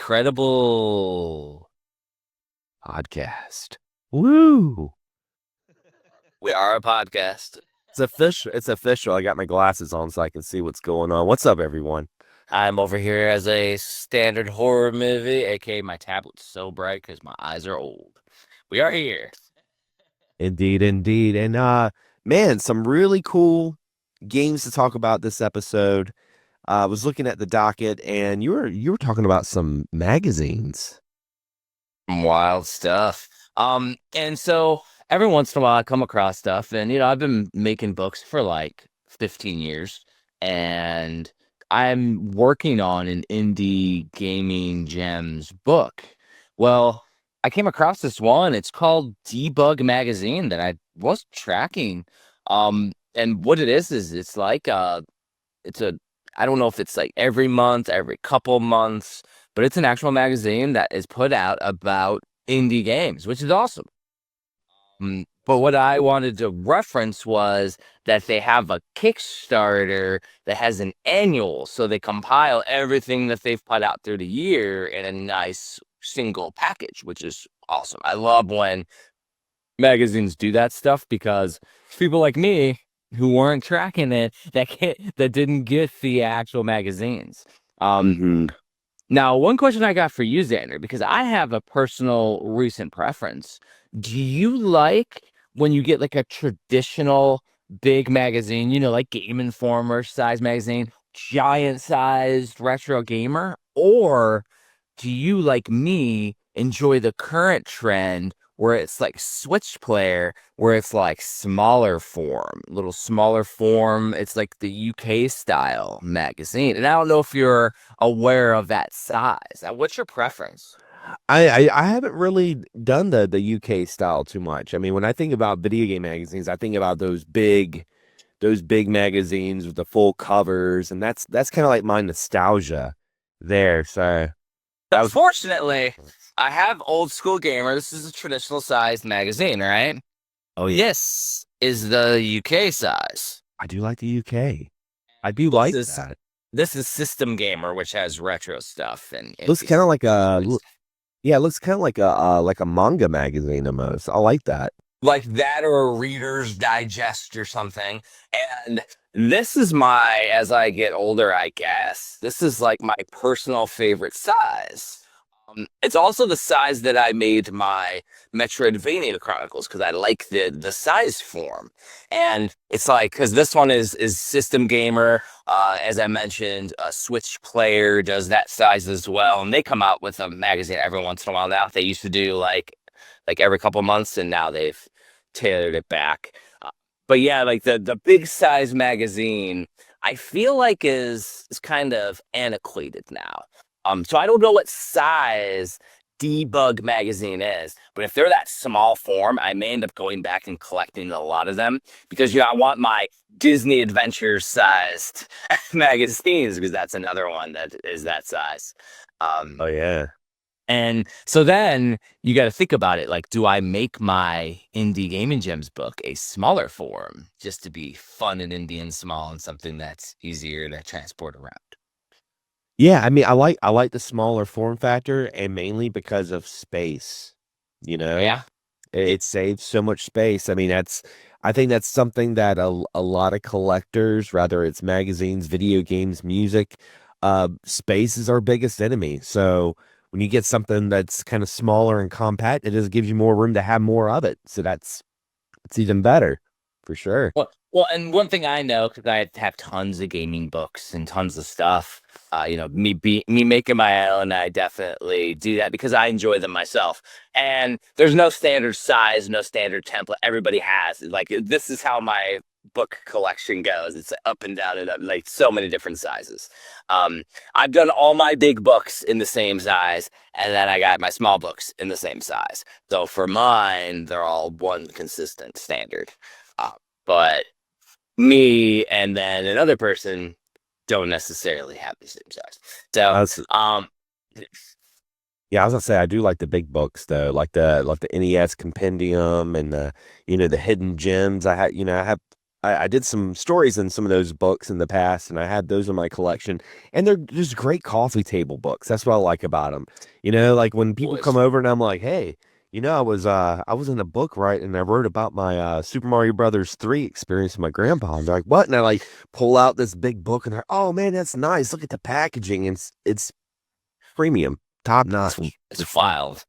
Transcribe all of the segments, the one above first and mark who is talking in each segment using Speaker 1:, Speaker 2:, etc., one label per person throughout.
Speaker 1: incredible
Speaker 2: Podcast. Woo!
Speaker 1: We are a podcast.
Speaker 2: It's official. It's official. I got my glasses on so I can see what's going on. What's up, everyone?
Speaker 1: I'm over here as a standard horror movie, aka my tablet's so bright because my eyes are old. We are here.
Speaker 2: Indeed, indeed. And man, some really cool games to talk about this episode. I was looking at the docket and you were talking about some magazines.
Speaker 1: Wild stuff. And so every once in a while I come across stuff, and I've been making books for like 15 years, and I'm working on an indie gaming gems book. Well, I came across this one. It's called Debug Magazine that I was tracking. And what it is it's like it's a I don't know if it's like every month, every couple months, but it's an actual magazine that is put out about indie games, which is awesome. But what I wanted to reference was that they have a Kickstarter that has an annual. So they compile everything that they've put out through the year in a nice single package, which is awesome. I love when magazines do that stuff because people like me who weren't tracking it that didn't get the actual magazines. Now, one question I got for you, Xander, because I have a personal recent preference. Do you like when you get like a traditional big magazine, like Game Informer size magazine, giant sized retro gamer? Or do you, like me, enjoy the current trend where it's like Switch Player, where it's like little smaller form? It's like the UK style magazine. And I don't know if you're aware of that size. What's your preference?
Speaker 2: I haven't really done the UK style too much. I mean, when I think about video game magazines, I think about those big magazines with the full covers, and that's kind of like my nostalgia there. So that was
Speaker 1: Fortunately, I have Old School Gamer. This is a traditional sized magazine, right?
Speaker 2: oh yeah,
Speaker 1: This is the UK size.
Speaker 2: I do like the UK. I do
Speaker 1: This
Speaker 2: like
Speaker 1: is
Speaker 2: that.
Speaker 1: this is System Gamer, which has retro stuff and
Speaker 2: Looks
Speaker 1: indie
Speaker 2: kind of
Speaker 1: stuff.
Speaker 2: like yeah, it looks kind of like a manga magazine almost. I like that.
Speaker 1: Like that or a Reader's Digest or something. And this is as I get older, I guess, this is like my personal favorite size. It's also the size that I made my Metroidvania Chronicles because I like the size form, and it's like because this one is System Gamer, as I mentioned, a Switch Player does that size as well, and they come out with a magazine every once in a while now. They used to do like every couple months, and now they've tailored it back. But yeah, like the big size magazine, I feel like is kind of antiquated now. So I don't know what size Debug magazine is, but if they're that small form, I may end up going back and collecting a lot of them because I want my Disney Adventures sized magazines because that's another one that is that size.
Speaker 2: Oh yeah.
Speaker 1: And so then you got to think about it. Like, do I make my Indie Gaming Gems book a smaller form just to be fun and indie and small and something that's easier to transport around?
Speaker 2: Yeah, I mean, I like the smaller form factor, and mainly because of space. You know,
Speaker 1: Yeah.
Speaker 2: it saves so much space. I mean, I think that's something that a lot of collectors, whether it's magazines, video games, music, space is our biggest enemy. So when you get something that's kind of smaller and compact, it just gives you more room to have more of it. So it's even better for sure.
Speaker 1: Well, and one thing I know because I have tons of gaming books and tons of stuff. Me making my own, I definitely do that because I enjoy them myself. And there's no standard size, no standard template. Everybody has like this is how my book collection goes. It's up and down and up, like so many different sizes. I've done all my big books in the same size, and then I got my small books in the same size. So for mine, they're all one consistent standard. But me and then another person don't necessarily have the same size. So,
Speaker 2: That's Yeah, I was gonna say I do like the big books though, like the NES Compendium and the hidden gems. I have I did some stories in some of those books in the past, and I had those in my collection. And they're just great coffee table books. That's what I like about them. You know, like when people come
Speaker 1: Boys.
Speaker 2: over and I'm like, hey, I was in a book, right? And I wrote about my Super Mario Brothers 3 experience with my grandpa. And they're like, what? And I like pull out this big book and they're, oh man, that's nice. Look at the packaging. It's premium, top notch.
Speaker 1: It's wild.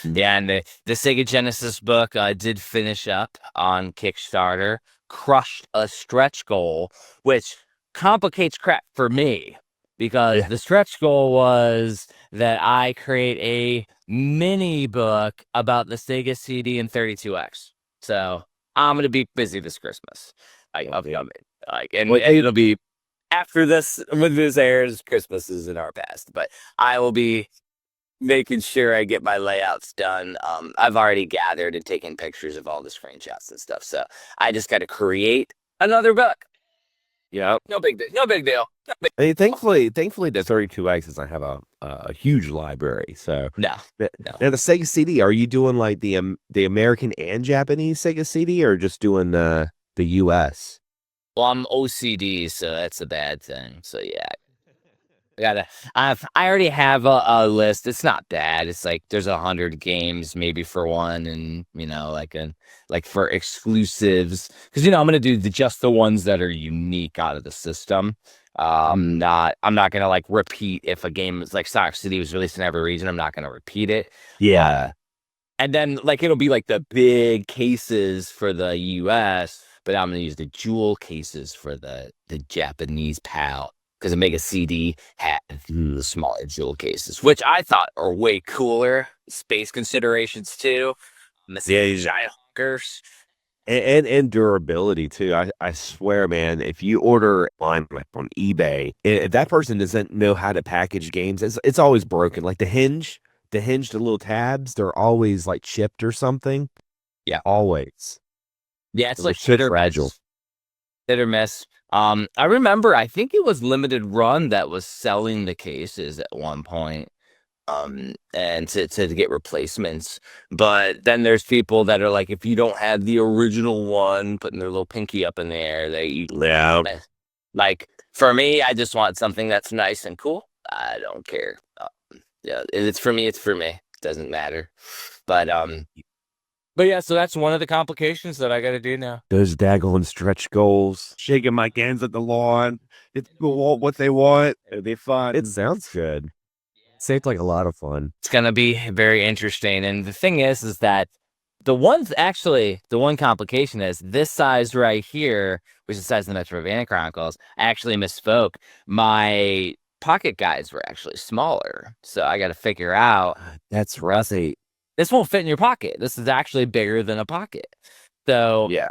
Speaker 1: Yeah, and the Sega Genesis book I did finish up on Kickstarter, crushed a stretch goal, which complicates crap for me because
Speaker 2: Yeah.
Speaker 1: the stretch goal was that I create a mini book about the Sega CD and 32X. So I'm gonna be busy this Christmas. I'll be like, and
Speaker 2: Well,
Speaker 1: it'll be after this when this airs. Christmas is in our past, but I will be making sure I get my layouts done. I've already gathered and taken pictures of all the screenshots and stuff, so I just got to create another book.
Speaker 2: yeah.
Speaker 1: No big deal. No big deal. No big
Speaker 2: I mean,
Speaker 1: deal.
Speaker 2: thankfully, the 32X doesn't have a huge library. So
Speaker 1: No,
Speaker 2: but-
Speaker 1: no.
Speaker 2: now the Sega CD, are you doing like the American and Japanese Sega CD, or just doing the US?
Speaker 1: Well, I'm OCD, so that's a bad thing. So yeah, I already have a list. It's not bad. It's like there's 100 games maybe for one, and like for exclusives because I'm gonna do just the ones that are unique out of the system. I'm not gonna like repeat if a game is like Sonic City was released in every region. I'm not gonna repeat it.
Speaker 2: Yeah.
Speaker 1: And then like it'll be like the big cases for the US, but I'm gonna use the jewel cases for the Japanese PAL because the Mega CD had the smaller jewel cases, which I thought are way cooler. Space considerations too.
Speaker 2: Yeah,
Speaker 1: Missing giant honkers.
Speaker 2: and durability too. I swear, man, if you order line like on eBay, if that person doesn't know how to package games, it's always broken. Like the little tabs, they're always like chipped or something.
Speaker 1: Yeah,
Speaker 2: Always.
Speaker 1: yeah, it's
Speaker 2: They're
Speaker 1: like
Speaker 2: so
Speaker 1: hit or
Speaker 2: fragile.
Speaker 1: miss. Hit or miss. I remember. I think it was Limited Run that was selling the cases at one point. And to get replacements. But then there's people that are like, if you don't have the original one, putting their little pinky up in the air,
Speaker 2: Yeah.
Speaker 1: like for me, I just want something that's nice and cool. I don't care. Yeah, if it's for me, it's for me. Doesn't matter. But yeah, so that's one of the complications that I got to do now.
Speaker 2: Those daggone stretch goals.
Speaker 3: Shaking my hands at the lawn. It's what they want. It'll be fun.
Speaker 2: It sounds good. Seems like a lot of fun.
Speaker 1: It's gonna be very interesting. And the thing is that the one complication is this size right here, which is the size of the Metroidvania Chronicles. I actually misspoke. My pocket guides were actually smaller, so I got to figure out
Speaker 2: That's right.
Speaker 1: this won't fit in your pocket. This is actually bigger than a pocket. So
Speaker 2: Yeah.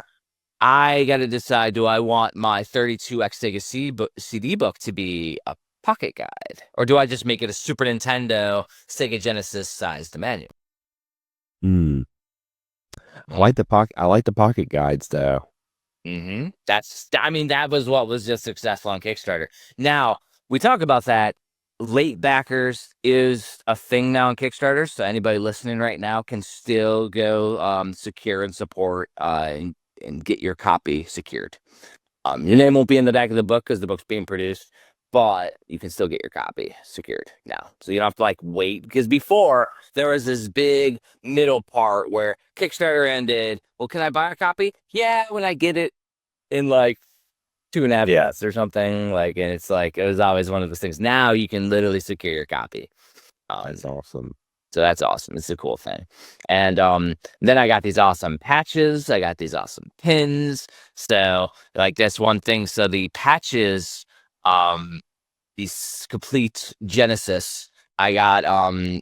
Speaker 1: I got to decide: do I want my 32X Sega CD book to be a pocket guide, or do I just make it a Super Nintendo Sega Genesis sized manual?
Speaker 2: Hmm. I like the pocket guides though.
Speaker 1: That was what was just successful on Kickstarter. Now we talk about that. Late backers is a thing now on Kickstarter, so anybody listening right now can still go secure and support and get your copy secured. Your name won't be in the back of the book because the book's being produced, but you can still get your copy secured now. So you don't have to like wait because before there was this big middle part where Kickstarter ended. Well, can I buy a copy? Yeah, when I get it in like 2.5 months or something. Like, and it's like it was always one of those things. Now you can literally secure your copy.
Speaker 2: That's awesome.
Speaker 1: So that's awesome. It's a cool thing. And then I got these awesome patches. I got these awesome pins. So like that's one thing. So the patches, these complete Genesis, I got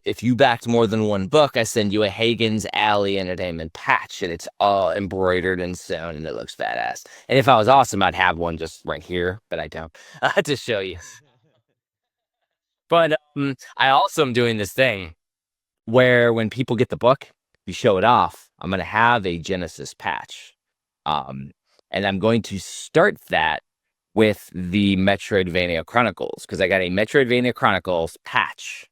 Speaker 1: if you backed more than one book, I send you a Hagen's Alley Entertainment patch, and it's all embroidered and sewn, and it looks badass. And if I was awesome, I'd have one just right here, but I don't. To show you. But I also am doing this thing where when people get the book, you show it off. I'm gonna have a Genesis patch, and I'm going to start that with the Metroidvania Chronicles because I got a Metroidvania Chronicles patch.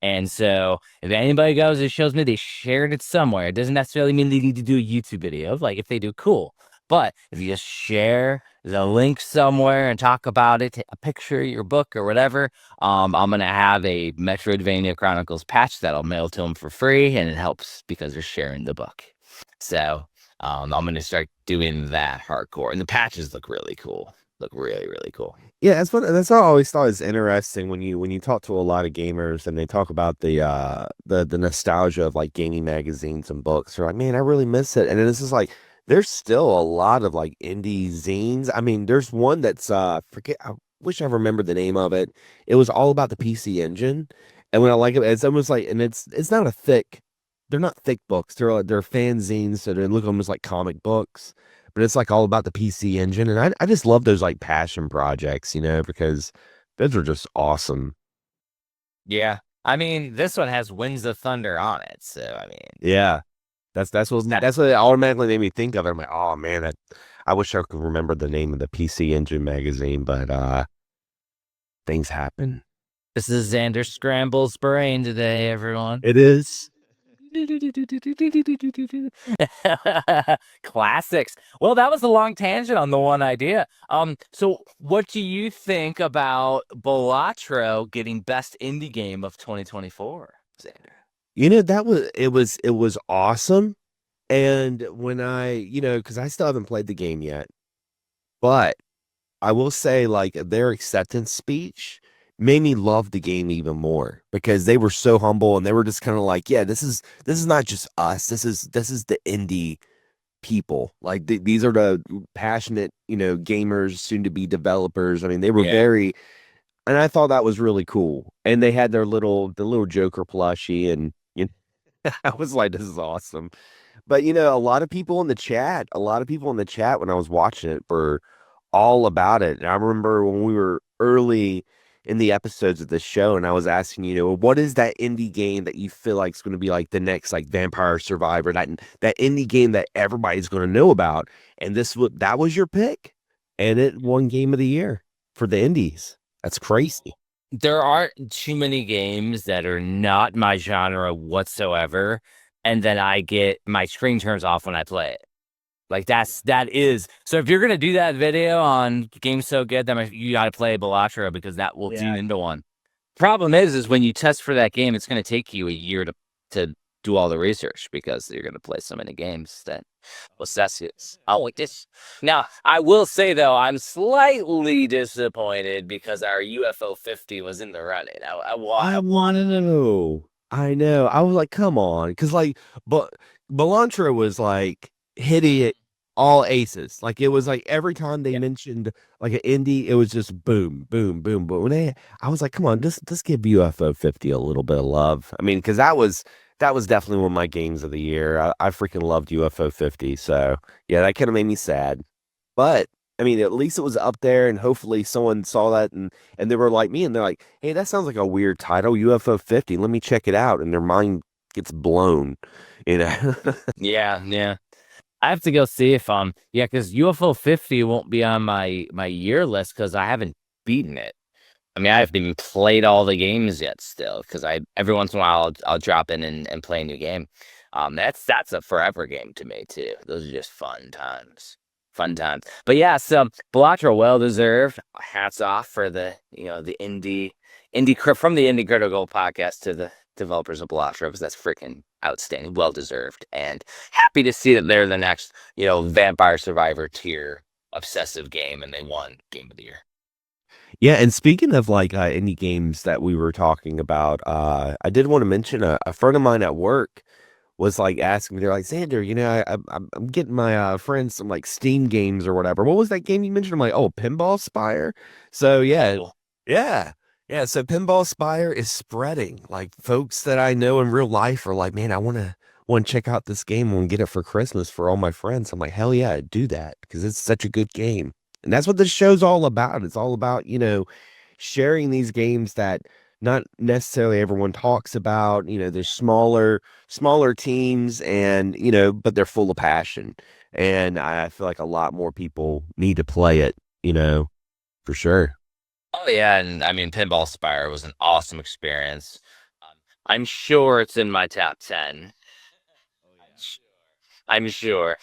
Speaker 1: And so if anybody goes and shows me they shared it somewhere, it doesn't necessarily mean they need to do a YouTube video. Like if they do, cool. But if you just share the link somewhere and talk about it, take a picture of your book or whatever, I'm gonna have a Metroidvania Chronicles patch that I'll mail to them for free, and it helps because they're sharing the book. So I'm gonna start doing that hardcore, and the patches look really cool. Look really, really cool.
Speaker 2: Yeah, that's what I always thought is interesting when you talk to a lot of gamers and they talk about the nostalgia of like gaming magazines and books. They're like, man, I really miss it. And then it's just like there's still a lot of like indie zines. I mean, there's one that's forget I wish I remember the name of it. It was all about the PC Engine. And when I like it, it's almost like and it's not a thick they're not thick books. They're fanzines, so they look almost like comic books, but it's like all about the PC Engine. And I just love those like passion projects, because those are just awesome.
Speaker 1: Yeah. I mean, this one has Winds of Thunder on it, so I mean,
Speaker 2: Yeah. That's what it automatically made me think of. I'm like, oh man, I wish I could remember the name of the PC Engine magazine, but things happen.
Speaker 1: this is Xander Scramble's brain today, everyone.
Speaker 2: It is.
Speaker 1: Classics. Well, that was a long tangent on the one idea. So what do you think about Balatro getting best indie game of 2024, Xander?
Speaker 2: It was awesome. And when because I still haven't played the game yet, but I will say like their acceptance speech made me love the game even more because they were so humble and they were just kind of like, yeah, this is not just us. This is the indie people. Like these are the passionate, gamers, soon to be developers. I mean, they were very and I thought that was really cool. And they had the little Joker plushie and I was like, this is awesome. But a lot of people in the chat when I was watching it were all about it. And I remember when we were early in the episodes of the show and I was asking, what is that indie game that you feel like is going to be like the next like Vampire Survivor, that indie game that everybody's going to know about. And that was your pick. And it won game of the year for the indies. That's crazy.
Speaker 1: There aren't too many games that are not my genre whatsoever, and then my screen turns off when I play it. Like that is so. If you're gonna do that video on Games So Good, then you got to play Balatro because that will tune into one. Problem is when you test for that game, it's gonna take you a year to do all the research because you're gonna play so many games that assess it. Oh, like this. Now, I will say though, I'm slightly disappointed because our UFO 50 was in the running.
Speaker 2: I want to know. I know. I was like, come on. Because, like, but Belantra was like hitting it all aces. Like, it was like every time they mentioned like an indie, it was just boom, boom, boom. But I was like, come on, just give UFO 50 a little bit of love. I mean, because that was definitely one of my games of the year. I freaking loved UFO 50. So, yeah, that kind of made me sad. But I mean, at least it was up there, and hopefully someone saw that and they were like me, and they're like, "Hey, that sounds like a weird title, UFO 50. Let me check it out." And their mind gets blown, you know.
Speaker 1: Yeah. I have to go see if because UFO 50 won't be on my year list because I haven't beaten it. I mean, I haven't even played all the games yet still because I every once in a while I'll drop in and play a new game. That's a forever game to me too. Those are just fun times. Fun times. But yeah, so Balatro, well deserved. Hats off for the the from the Indie Critical podcast to the developers of Balatro because that's freaking outstanding, well deserved, and happy to see that they're the next Vampire Survivor tier obsessive game and they won Game of the Year.
Speaker 2: Yeah, and speaking of like indie games that we were talking about, I did want to mention a friend of mine at work was like asking me, they're like, Xander, I'm getting my friends some like Steam games or whatever. What was that game you mentioned? I'm like, oh, Pinball Spire. So yeah,
Speaker 1: Cool.
Speaker 2: yeah, yeah. So Pinball Spire is spreading. Like folks that I know in real life are like, man, I want to check out this game and get it for Christmas for all my friends. I'm like, hell yeah, do that because it's such a good game. And that's what this show's all about. It's all about, sharing these games that not necessarily everyone talks about. There's smaller teams and, but they're full of passion. And I feel like a lot more people need to play it, for sure.
Speaker 1: Oh yeah, and I mean Pinball Spire was an awesome experience. I'm sure it's in my top 10. I'm sure.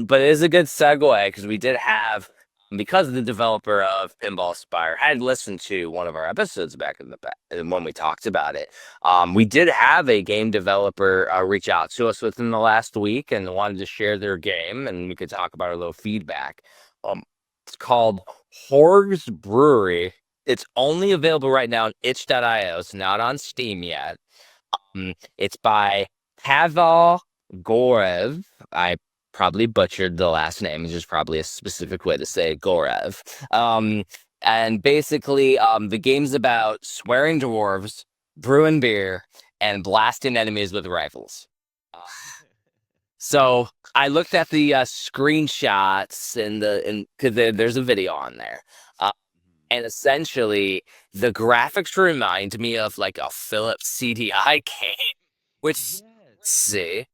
Speaker 1: But it is a good segue because we did have, because the developer of Pinball Spire had listened to one of our episodes back in the back when we talked about it. We did have a game developer reach out to us within the last week and wanted to share their game, and we could talk about a little feedback. It's called Horg's Brewery. It's only available right now on itch.io. It's not on Steam yet. It's by Pavel Gorev. I probably butchered the last name. It's just probably a specific way to say Gorev. And basically, the game's about swearing dwarves, brewing beer, and blasting enemies with rifles. So I looked at the screenshots and because there's a video on there. And essentially, the graphics remind me of like a Philips CDI game, which, see,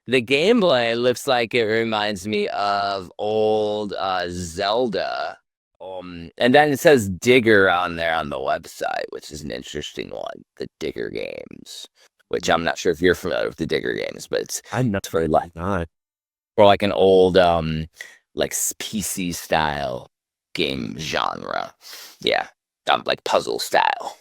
Speaker 1: the gameplay looks like it reminds me of old Zelda. And then it says Digger on there on the website, which is an interesting one. The Digger games, which I'm not sure if you're familiar with the Digger games, but
Speaker 2: I'm not
Speaker 1: it's very like
Speaker 2: not.
Speaker 1: or like an old like PC style game genre. Yeah, like puzzle style.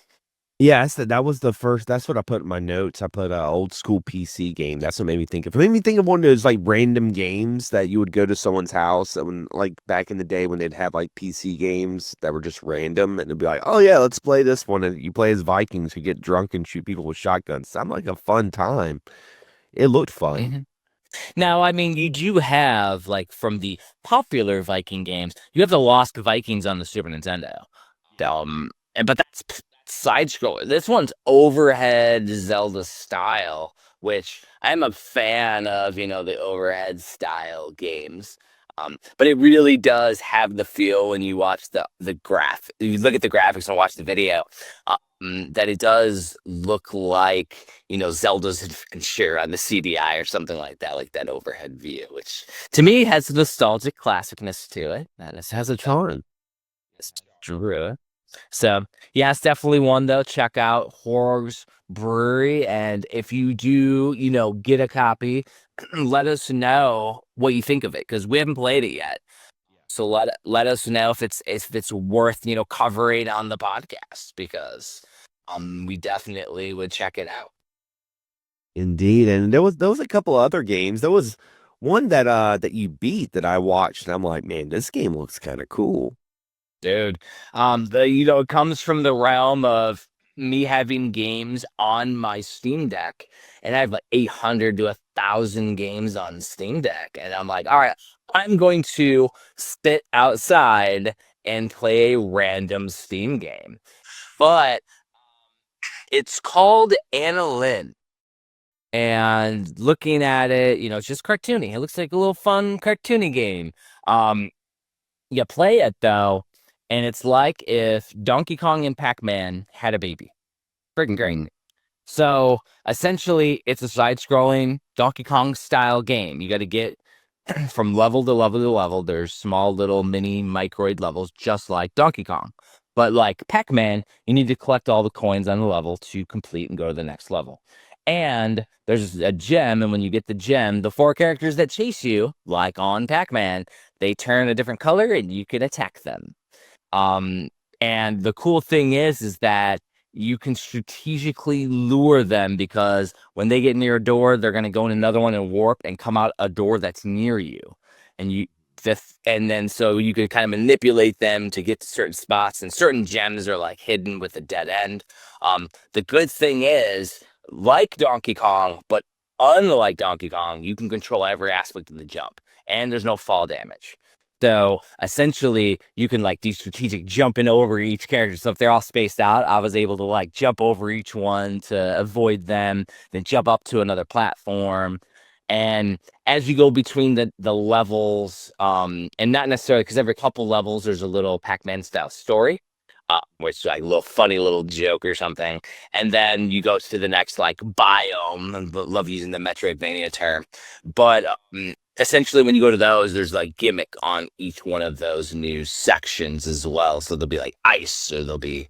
Speaker 2: Yeah, that was the first. That's what I put in my notes. I put old school PC game. That's what made me think of. It made me think of one of those like random games that you would go to someone's house that when like back in the day when they'd have like PC games that were just random and it'd be like, oh yeah, let's play this one. And you play as Vikings who get drunk and shoot people with shotguns. Sounded like a fun time. It looked fun.
Speaker 1: Mm-hmm. Now, I mean, you do have, like, from the popular Viking games, you have the Lost Vikings on the Super Nintendo. But that's side scroller. This one's overhead Zelda style, which I'm a fan of, the overhead style games. But it really does have the feel when you watch the graph. You look at the graphics and watch the video. That it does look like, Zelda's Adventure on the CDI or something like that overhead view, which to me has nostalgic classicness to it. That has a charm. It's true. So, yeah, it's definitely one, though. Check out Horg's Brewery. And if you do, get a copy, let us know what you think of it because we haven't played it yet. So let us know if it's worth covering on the podcast because we definitely would check it out.
Speaker 2: Indeed, and there was a couple other games. There was one that you beat that I watched, and I'm like, man, this game looks kind of cool,
Speaker 1: dude. It comes from the realm of me having games on my Steam Deck, and I have like 800 to 1,000 games on Steam Deck, and I'm like, all right, I'm going to sit outside and play a random Steam game, but it's called Annalynn. And looking at it, it's just cartoony. It looks like a little fun cartoony game. You play it though, and it's like if Donkey Kong and Pac-Man had a baby. Freaking great. So essentially, it's a side-scrolling Donkey Kong style game. You got to get from level to level to level. There's small little mini microid levels, just like Donkey Kong. But like Pac-Man, you need to collect all the coins on the level to complete and go to the next level. And there's a gem, and when you get the gem, the 4 characters that chase you, like on Pac-Man, they turn a different color and you can attack them. And the cool thing is that you can strategically lure them because when they get near a door, they're going to go in another one and warp and come out a door that's near you. And then so you can kind of manipulate them to get to certain spots, and certain gems are like hidden with a dead end. The good thing is, like Donkey Kong, but unlike Donkey Kong, you can control every aspect of the jump, and there's no fall damage. So essentially, you can like do strategic jumping over each character. So if they're all spaced out, I was able to like jump over each one to avoid them, then jump up to another platform. And as you go between the levels, and not necessarily because every couple levels there's a little Pac-Man style story. Which is like a little funny little joke or something. And then you go to the next like biome. I love using the Metroidvania term. But essentially when you go to those, there's like gimmick on each one of those new sections as well. So there'll be like ice, or there'll be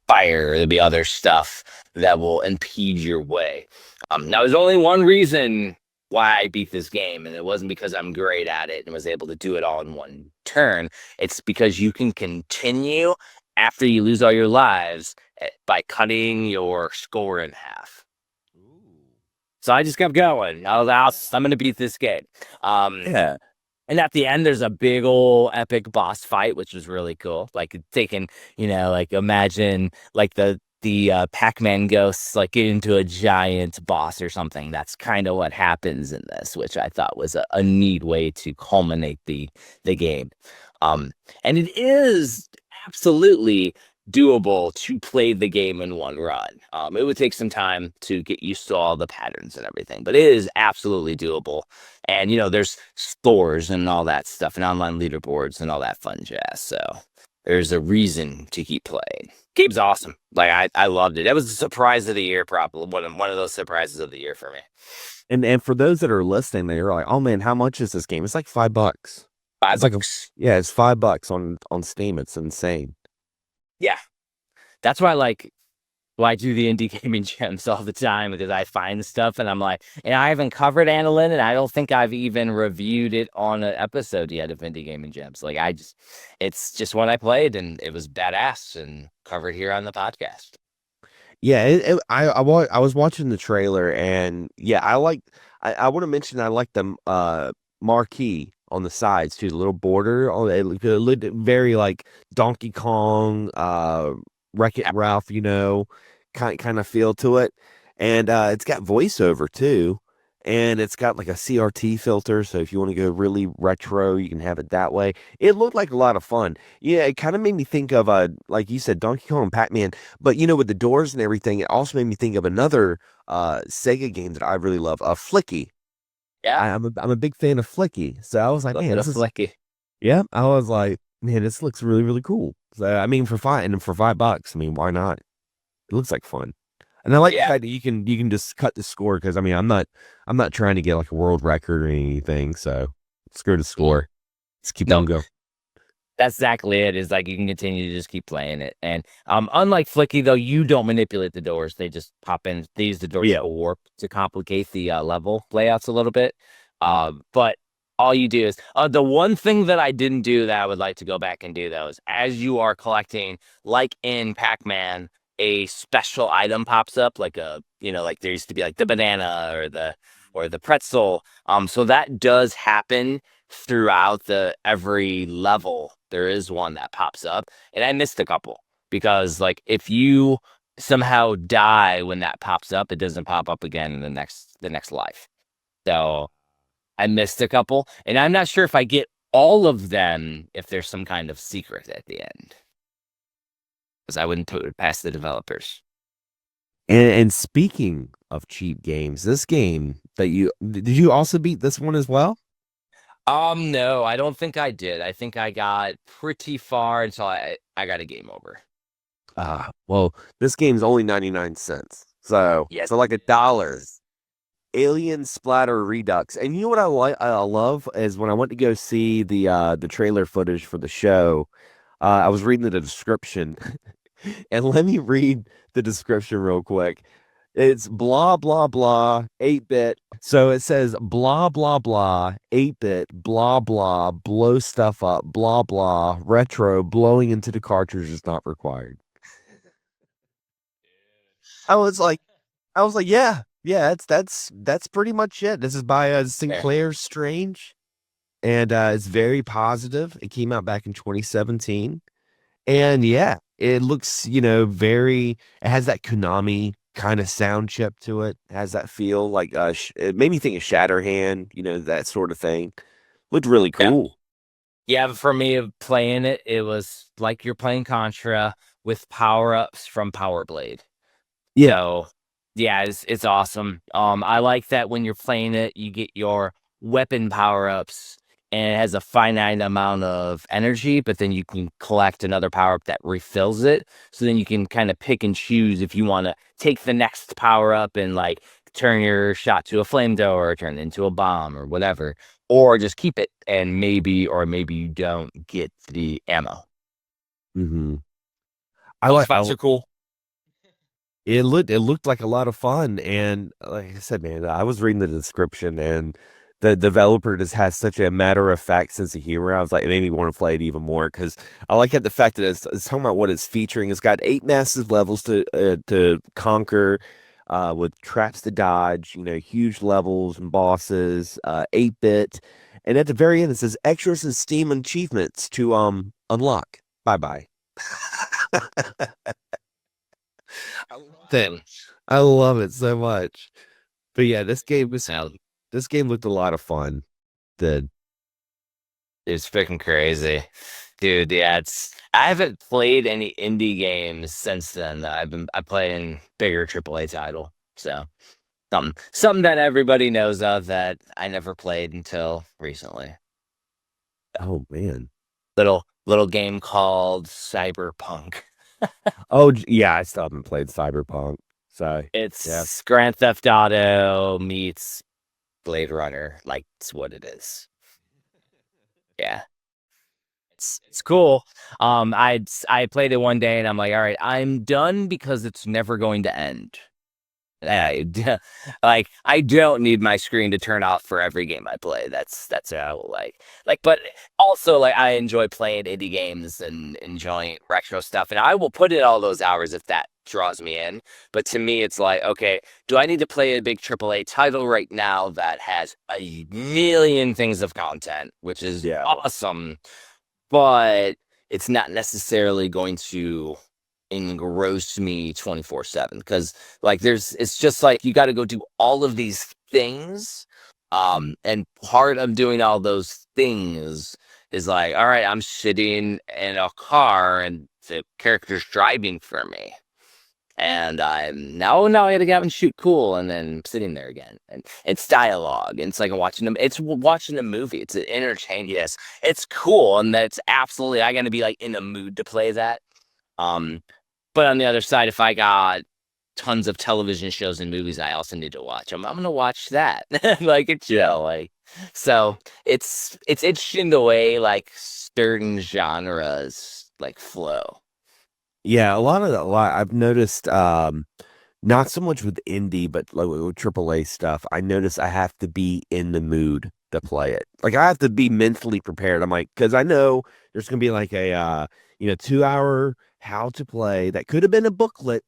Speaker 1: fire, or there'll be other stuff that will impede your way. Now there's only one reason why I beat this game. And it wasn't because I'm great at it and was able to do it all in one turn. It's because you can continue after you lose all your lives by cutting your score in half. So I just kept going. I'm going to beat this game.
Speaker 2: Yeah.
Speaker 1: And at the end, there's a big old epic boss fight, which was really cool. Like taking, like imagine like the Pac-Man ghosts like get into a giant boss or something. That's kind of what happens in this, which I thought was a neat way to culminate the game. Um, and it is absolutely doable to play the game in one run. It would take some time to get used to all the patterns and everything, but it is absolutely doable. And there's stores and all that stuff, and online leaderboards and all that fun jazz. So there's a reason to keep playing. Game's awesome. Like I loved it. That was the surprise of the year, probably one of those surprises of the year for me.
Speaker 2: And for those that are listening, they're like, "Oh man, how much is this game?" It's like $5.
Speaker 1: Five
Speaker 2: It's like
Speaker 1: bucks.
Speaker 2: it's $5 on Steam. It's insane.
Speaker 1: Yeah, that's why I do the indie gaming gems all the time, because I find stuff and I'm like, and I haven't covered Annalynn, and I don't think I've even reviewed it on an episode yet of indie gaming gems. Like it's just what I played and it was badass and covered here on the podcast.
Speaker 2: Yeah, I was watching the trailer, and yeah, I want to mention I like the marquee on the sides too, the little border. Oh, it looked very like Donkey Kong, Wreck-It Ralph, kind of feel to it, and it's got voiceover too, and it's got like a CRT filter, so if you want to go really retro, you can have it that way. It looked like a lot of fun. Yeah, it kind of made me think of like you said, Donkey Kong and Pac-Man. But with the doors and everything, it also made me think of another Sega game that I really love, Flicky.
Speaker 1: Yeah,
Speaker 2: I'm a big fan of Flicky. So I was like,
Speaker 1: a
Speaker 2: man,
Speaker 1: bit of
Speaker 2: this is
Speaker 1: flicky.
Speaker 2: yeah. I was like, man, this looks really, really cool. So I mean, for $5, I mean, why not? It looks like fun. And I like the
Speaker 1: Yeah,
Speaker 2: fact that you can just cut the score, because I mean I'm not trying to get like a world record or anything. So let's go to score. Let's keep
Speaker 1: no,
Speaker 2: on going.
Speaker 1: that's exactly it. Is like you can continue to just keep playing it, and unlike Flicky though, you don't manipulate the doors; they just pop in. They use the doors
Speaker 2: Yeah.
Speaker 1: to warp to complicate the level layouts a little bit. But all you do is the one thing that I didn't do that I would like to go back and do though is as you are collecting, like in Pac-Man, a special item pops up, like like there used to be like the banana or the pretzel. So that does happen throughout the every level. There is one that pops up, and I missed a couple because like if you somehow die when that pops up, it doesn't pop up again in the next life. So I missed a couple, and I'm not sure if I get all of them if there's some kind of secret at the end, because I wouldn't put it past the developers.
Speaker 2: And speaking of cheap games, this game that did you also beat this one as well?
Speaker 1: No, I don't think I did. I think I got pretty far until I got a game over.
Speaker 2: Well, this game's only 99 cents. So,
Speaker 1: Yes.
Speaker 2: so like $1. Alien Splatter Redux. And you know what I love is when I went to go see the trailer footage for the show, I was reading the description. And let me read the description real quick. It's blah blah blah 8-bit. So it says blah blah blah 8-bit blah blah blow stuff up blah blah retro blowing into the cartridge is not required. I was like yeah, that's pretty much it. This is by
Speaker 1: Fair.
Speaker 2: Sinclair Strange, and it's very positive. It came out back in 2017. And yeah, it looks, very, it has that Konami kind of sound chip to it. It has that feel like, it made me think of Shatterhand, that sort of thing. Looked really
Speaker 1: Yeah.
Speaker 2: cool.
Speaker 1: Yeah, for me playing it, it was like you're playing Contra with power-ups from Power Blade.
Speaker 2: Yeah.
Speaker 1: So yeah, it's awesome. I like that when you're playing it, you get your weapon power-ups and it has a finite amount of energy, but then you can collect another power-up that refills it. So then you can kind of pick and choose if you want to take the next power-up and like turn your shot to a flame thrower or turn it into a bomb or whatever, or just keep it and maybe you don't get the ammo.
Speaker 2: hmm
Speaker 1: Those fights are cool.
Speaker 2: It looked like a lot of fun, and like I said, man, I was reading the description, and the developer just has such a matter of fact sense of humor. I was like, it made me want to play it even more because I like the fact that it's talking about what it's featuring. It's got 8 massive levels to conquer, with traps to dodge. Huge levels and bosses. 8-bit, and at the very end it says extras and Steam achievements to unlock. Bye bye.
Speaker 1: Thing.
Speaker 2: I love it so much. But yeah,
Speaker 1: Now,
Speaker 2: this game looked a lot of fun. Did
Speaker 1: it's freaking crazy. Dude, yeah, I haven't played any indie games since then. I playing bigger AAA title. So something that everybody knows of that I never played until recently.
Speaker 2: Oh man.
Speaker 1: Little game called Cyberpunk.
Speaker 2: Oh yeah, I still haven't played Cyberpunk. So yeah.
Speaker 1: It's Grand Theft Auto meets Blade Runner. Like it's what it is. Yeah. It's cool. I played it one day and I'm like, all right, I'm done because it's never going to end. I, like I don't need my screen to turn off for every game I play. That's how but also like I enjoy playing indie games and enjoying retro stuff, and I will put in all those hours if that draws me in. But to me, it's like, okay, do I need to play a big AAA title right now that has a million things of content, which is
Speaker 2: Yeah.
Speaker 1: awesome, but it's not necessarily going to engross me 24/7 because it's just like you got to go do all of these things, and part of doing all those things is like, all right, I'm sitting in a car and the character's driving for me, and I'm now I gotta get out and shoot cool, and then I'm sitting there again, and it's dialogue, and it's like watching a movie. It's an entertain. Yes, it's cool, and that's absolutely I gotta be like in a mood to play that. um but on the other side, if I got tons of television shows and movies I also need to watch, I'm gonna watch that. Like it's like so it's interesting the way like certain genres like flow.
Speaker 2: Yeah, a lot I've noticed, not so much with indie, but like with AAA stuff. I notice I have to be in the mood to play it. Like I have to be mentally prepared. I'm like, because I know there's gonna be like a 2 hour how to play that could have been a booklet.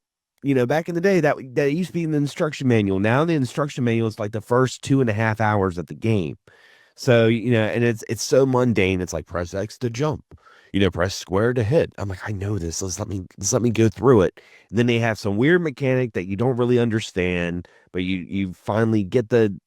Speaker 2: Back in the day that used to be in the instruction manual. Now the instruction manual is like the first 2.5 hours of the game. So, and it's so mundane. It's like press X to jump, press square to hit. I'm like, I know this. Let's let me go through it. And then they have some weird mechanic that you don't really understand, but you finally get the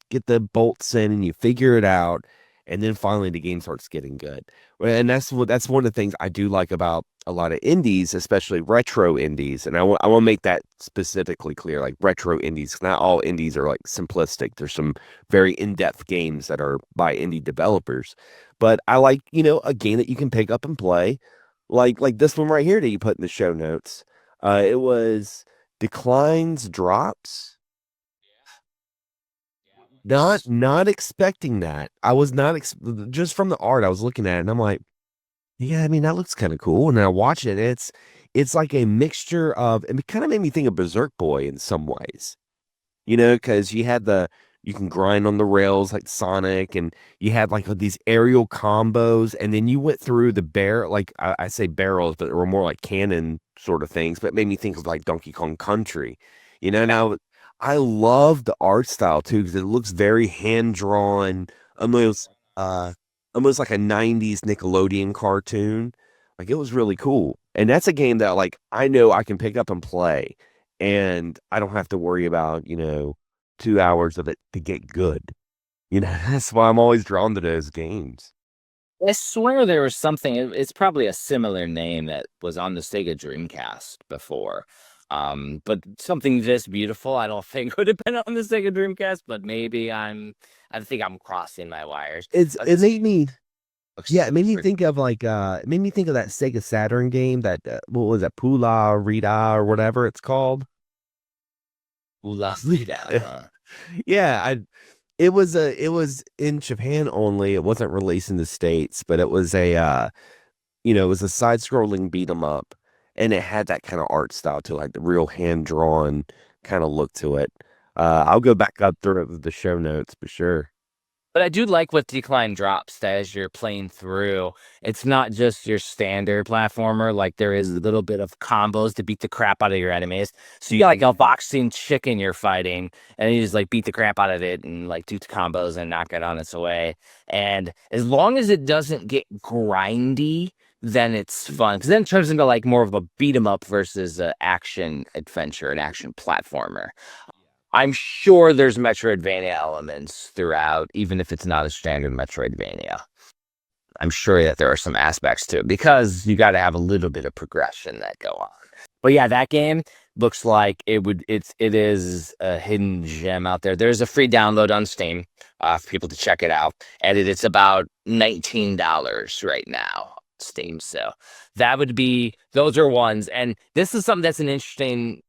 Speaker 2: bolts in and you figure it out. And then finally the game starts getting good. And that's one of the things I do like about a lot of indies, especially retro indies. And I want to make that specifically clear, like retro indies. Not all indies are like simplistic. There's some very in-depth games that are by indie developers. But I like, a game that you can pick up and play, like this one right here that you put in the show notes. It was Declines Drops. Not expecting that. I was not just from the art I was looking at it, and I'm like, yeah, I mean that looks kind of cool. And I watch it. It's like a mixture of, it kind of made me think of Berserk Boy in some ways. Because you can grind on the rails like Sonic, and you had like these aerial combos, and then you went through the like I say barrels, but they were more like cannon sort of things, but it made me think of like Donkey Kong Country. Now I love the art style too, because it looks very hand drawn, almost uh almost like a 90s Nickelodeon cartoon. Like it was really cool. And that's a game that like I know I can pick up and play, and I don't have to worry about, 2 hours of it to get good. That's why I'm always drawn to those games.
Speaker 1: I swear there was something. It's probably a similar name that was on the Sega Dreamcast before. But something this beautiful, I don't think would have been on the Sega Dreamcast. But maybe I think I'm crossing my wires.
Speaker 2: It made me, yeah, it made me
Speaker 1: Pretty
Speaker 2: think of like, it made me think of that Sega Saturn game that, what was it, Pula Rita or whatever it's called.
Speaker 1: lovely down, huh?
Speaker 2: Yeah, it was in Japan only. It wasn't released in the States, but it was a side-scrolling beat 'em up. and it had that kind of art style to it, like the real hand drawn kind of look to it. I'll go back up through the show notes for sure.
Speaker 1: But I do like with Decline Drops that as you're playing through, it's not just your standard platformer. Like there is a little bit of combos to beat the crap out of your enemies. So you got like a boxing chicken you're fighting, and you just like beat the crap out of it and like do the combos and knock it on its way. And as long as it doesn't get grindy, then it's fun. Because then it turns into like more of a beat 'em up versus a action adventure, an action platformer. I'm sure there's Metroidvania elements throughout, even if it's not a standard Metroidvania. I'm sure that there are some aspects to it because you got to have a little bit of progression that go on. But yeah, that game looks like it is a hidden gem out there. There's a free download on Steam for people to check it out, and it's about $19 right now. Steam, so those are ones, and this is something that's an interesting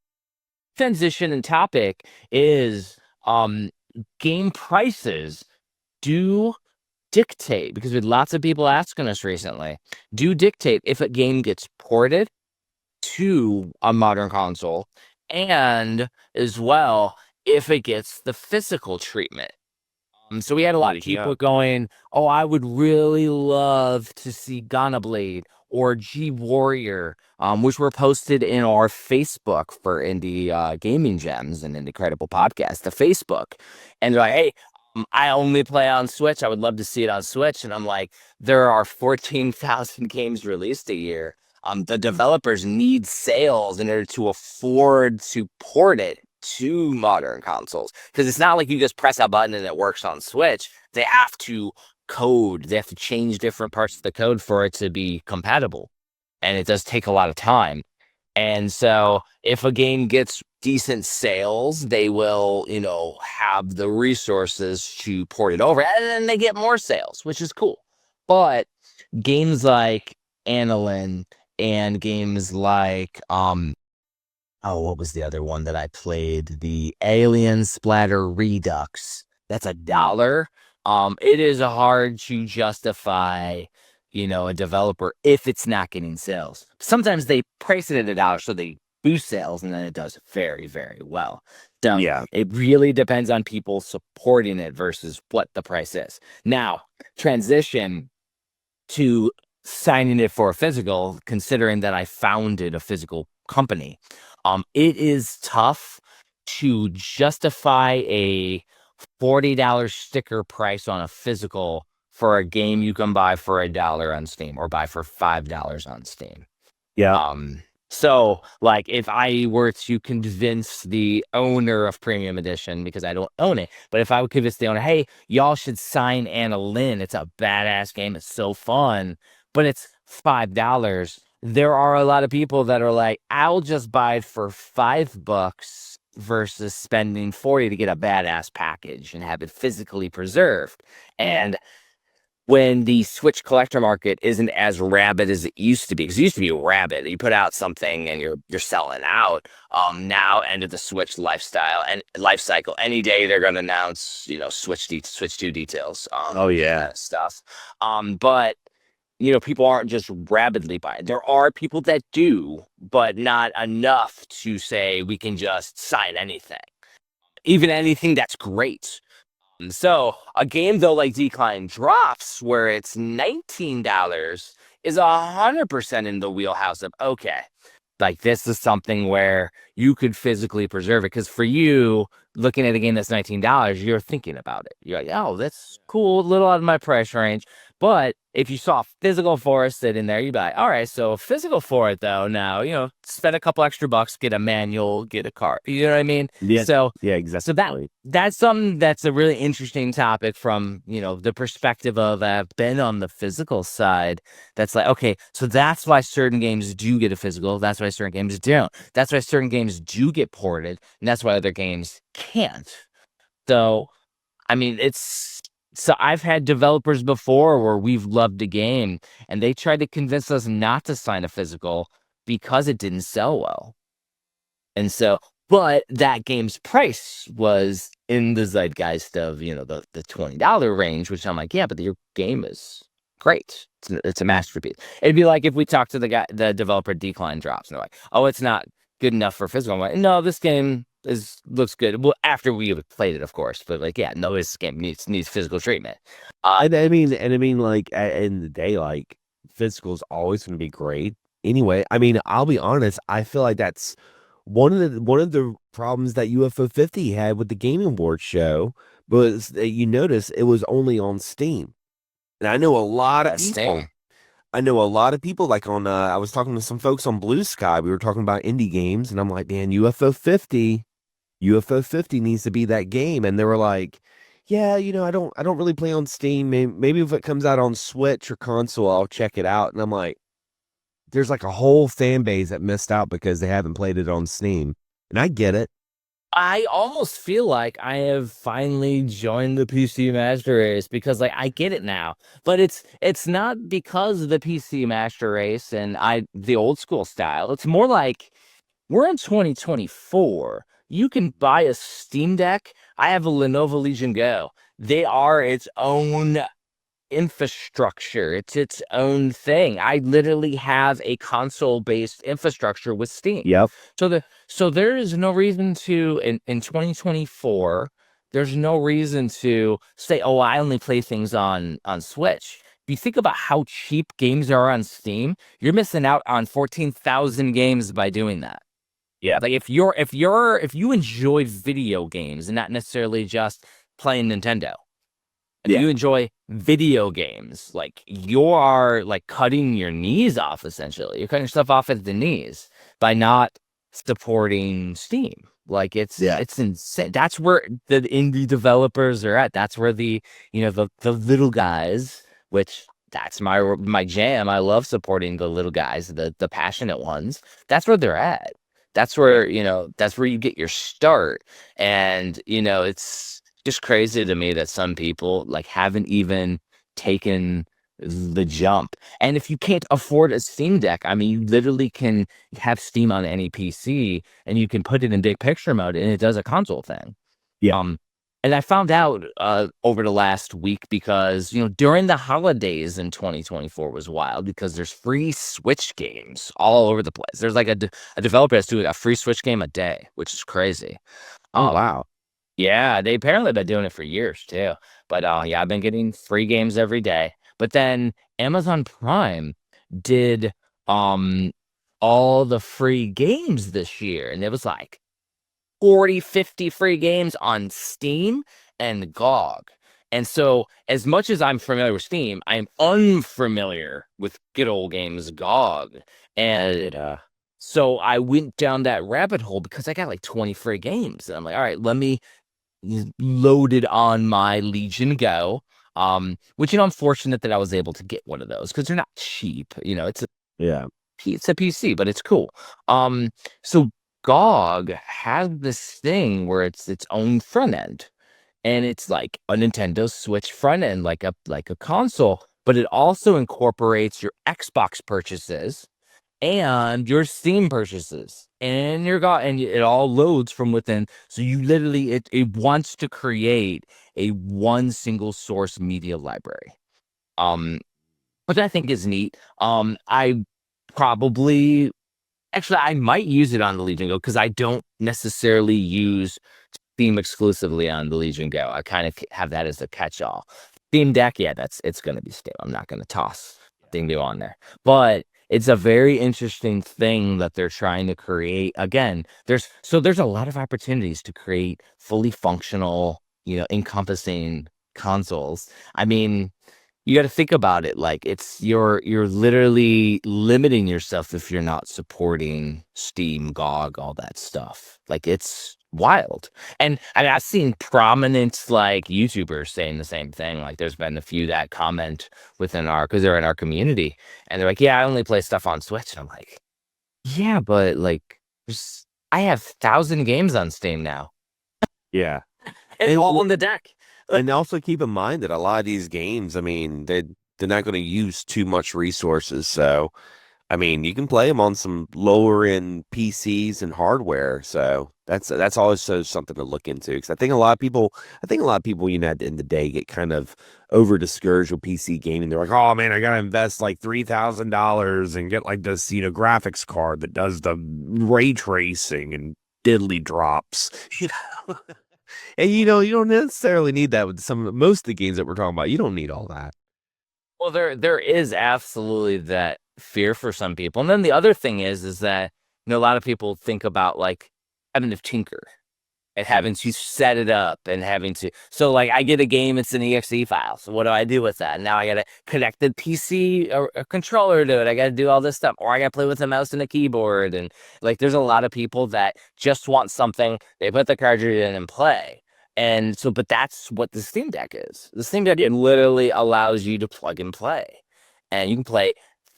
Speaker 1: transition and topic is game prices do dictate, because we had lots of people asking us recently, do dictate if a game gets ported to a modern console, and as well if it gets the physical treatment. So we had a lot of people going, oh, I would really love to see Ghana Blade or G Warrior, which were posted in our Facebook for Indie Gaming Gems and Indie Credible Podcast, the Facebook. And they're like, hey, I only play on Switch. I would love to see it on Switch. And I'm like, there are 14,000 games released a year. The developers need sales in order to afford to port it to modern consoles, because it's not like you just press a button and it works on Switch. They have to code, they have to change different parts of the code for it to be compatible, and it does take a lot of time. And so if a game gets decent sales, they will, have the resources to port it over, and then they get more sales, which is cool. But games like Annalynn and games like what was the other one that I played? The Alien Splatter Redux. That's $1. It is hard to justify, a developer if it's not getting sales. Sometimes they price it at $1 so they boost sales, and then it does very, very well. So
Speaker 2: Yeah.
Speaker 1: it really depends on people supporting it versus what the price is. Now, transition to signing it for a physical, considering that I founded a physical company. It is tough to justify a $40 sticker price on a physical for a game you can buy for $1 on Steam or buy for $5 on Steam.
Speaker 2: Yeah.
Speaker 1: So like if I were to convince the owner of Premium Edition, because I don't own it, but if I would convince the owner, hey, y'all should sign Annalynn, it's a badass game, it's so fun, but it's $5. There are a lot of people that are like, I'll just buy it for $5 versus spending 40 to get a badass package and have it physically preserved. And when the Switch collector market isn't as rabid as it used to be, because it used to be rabid. You put out something and you're selling out. Now end of the Switch lifestyle and life cycle. Any day they're going to announce, Switch 2 details.
Speaker 2: Oh yeah,
Speaker 1: stuff. But people aren't just rabidly buying. There are people that do, but not enough to say we can just sign anything, even anything that's great. So a game though like Decline Drops, where it's $19, is 100% in the wheelhouse of okay, like this is something where you could physically preserve it. Because for you, looking at a game that's $19, you're thinking about it. You're like, oh, that's cool, a little out of my price range. But if you saw physical for it sit in there, you'd be like, all right, so physical for it though, now, spend a couple extra bucks, get a manual, get a card. You know what I mean?
Speaker 2: yeah.
Speaker 1: So
Speaker 2: Yeah, exactly.
Speaker 1: so that's something that's a really interesting topic from, the perspective of I've been on the physical side. That's like, okay, so that's why certain games do get a physical. That's why certain games don't. That's why certain games do get ported, and that's why other games can't. So, I mean, so I've had developers before where we've loved a game and they tried to convince us not to sign a physical because it didn't sell well. And so, but that game's price was in the zeitgeist of, the $20 range, which I'm like, yeah, but your game is great. It's a masterpiece. It'd be like if we talked to the developer Decline Drops, and they're like, "Oh, it's not good enough for physical." I'm like, "No, this game looks good." Well, after we have played it, of course, but like, yeah, no, this game needs physical treatment.
Speaker 2: I mean, like in the day, like physical is always going to be great. Anyway, I mean, I'll be honest. I feel like that's one of the problems that UFO 50 had with the Game Awards show was that you notice it was only on Steam, and I know a lot of
Speaker 1: That's
Speaker 2: people.
Speaker 1: Steam.
Speaker 2: I know a lot of people like on. I was talking to some folks on Blue Sky. We were talking about indie games, and I'm like, man, UFO 50 needs to be that game. And they were like, yeah, I don't really play on Steam. Maybe if it comes out on Switch or console, I'll check it out. And I'm like, there's like a whole fan base that missed out because they haven't played it on Steam. And I get it.
Speaker 1: I almost feel like I have finally joined the PC Master Race because like I get it now. But it's not because of the PC Master Race and the old school style. It's more like we're in 2024. You can buy a Steam Deck. I have a Lenovo Legion Go. They are its own infrastructure. It's its own thing. I literally have a console-based infrastructure with Steam.
Speaker 2: Yep.
Speaker 1: So there is no reason to in 2024, there's no reason to say, "Oh, I only play things on Switch." If you think about how cheap games are on Steam, you're missing out on 14,000 games by doing that.
Speaker 2: Yeah.
Speaker 1: Like if you enjoy video games and not necessarily just playing Nintendo, and
Speaker 2: Yeah.
Speaker 1: you enjoy video games, like you are like cutting your knees off essentially. You're cutting yourself off at the knees by not supporting Steam. Like it's insane. That's where the indie developers are at. That's where the little guys, which that's my jam. I love supporting the little guys, the passionate ones. That's where they're at. That's where, that's where you get your start. And, it's just crazy to me that some people like haven't even taken the jump. And if you can't afford a Steam Deck, I mean, you literally can have Steam on any PC and you can put it in big picture mode and it does a console thing.
Speaker 2: Yeah.
Speaker 1: And I found out over the last week because, during the holidays in 2024 was wild because there's free Switch games all over the place. There's like a developer that's doing a free Switch game a day, which is crazy.
Speaker 2: Oh, wow.
Speaker 1: Yeah, they apparently been doing it for years too. But yeah, I've been getting free games every day. But then Amazon Prime did all the free games this year, and it was like 40, 50 free games on Steam and GOG. And so, as much as I'm familiar with Steam, I am unfamiliar with good old games GOG. And so I went down that rabbit hole because I got like 20 free games. And I'm like, all right, let me load it on my Legion Go. Which, I'm fortunate that I was able to get one of those because they're not cheap. It's a PC, but it's cool. So GOG has this thing where it's its own front end, and it's like a Nintendo Switch front end, like a console, but it also incorporates your Xbox purchases and your Steam purchases and and it all loads from within. So you literally it wants to create a one single source media library. Which I think is neat. I probably Actually, I might use it on the Legion Go because I don't necessarily use Steam exclusively on the Legion Go. I kind of have that as a catch-all. Steam Deck, yeah, it's going to be Steam. I'm not going to toss Steam Go on there. But it's a very interesting thing that they're trying to create. Again, there's a lot of opportunities to create fully functional, encompassing consoles. I mean, you got to think about it like you're literally limiting yourself if you're not supporting Steam, GOG, all that stuff. Like it's wild. And I mean, I've seen prominent like YouTubers saying the same thing. Like there's been a few that comment because they're in our community and they're like, yeah, I only play stuff on Switch. And I'm like, yeah, but like I have 1,000 games on Steam now.
Speaker 2: Yeah.
Speaker 1: And all on the deck.
Speaker 2: And also keep in mind that a lot of these games, I mean, they're not going to use too much resources. So, I mean, you can play them on some lower end PCs and hardware, so that's also something to look into. Because I think a lot of people, at the end of the day, get kind of over discouraged with PC gaming. They're like, "Oh man, I gotta invest like $3,000 and get like this, graphics card that does the ray tracing and diddly drops." You know, and you don't necessarily need that with most of the games that we're talking about. You don't need all that.
Speaker 1: Well, there is absolutely that fear for some people. And then the other thing is that, a lot of people think about like having to tinker and having to set it up and having to. So like I get a game, it's an exe file. So what do I do with that? Now I got to connect the PC or a controller to it. I got to do all this stuff, or I got to play with a mouse and a keyboard. And like, there's a lot of people that just want something. They put the cartridge in and play. And so, but that's what the Steam Deck is. The Steam Deck literally allows you to plug and play, and you can play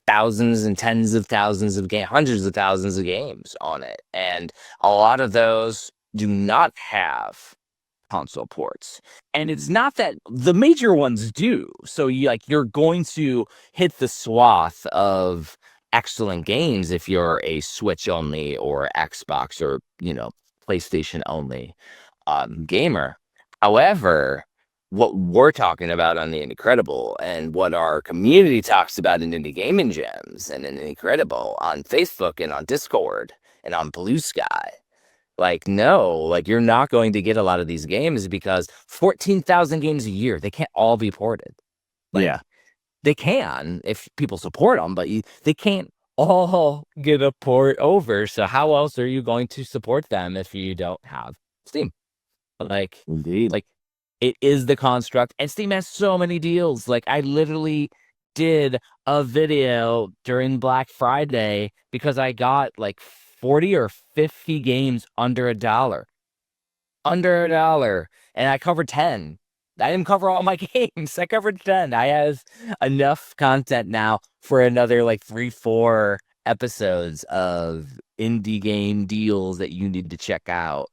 Speaker 1: thousands and tens of thousands of games, hundreds of thousands of games on it. And a lot of those do not have console ports. And it's not that the major ones do. So you're going to hit the swath of excellent games if you're a Switch only or Xbox or, PlayStation only gamer. However, what we're talking about on the Incredible and what our community talks about in Indie Gaming Gems and in Incredible on Facebook and on Discord and on Blue Sky, like, no, like you're not going to get a lot of these games because 14,000 games a year, they can't all be ported. Like,
Speaker 2: Yeah.
Speaker 1: they can if people support them, but they can't all get a port over. So how else are you going to support them if you don't have Steam? Like,
Speaker 2: Indeed.
Speaker 1: like it is the construct, and Steam has so many deals. Like, I literally did a video during Black Friday because I got like 40 or 50 games under $1. Under $1. And I covered 10. I didn't cover all my games. I covered 10. I have enough content now for another like 3-4 episodes of indie game deals that you need to check out.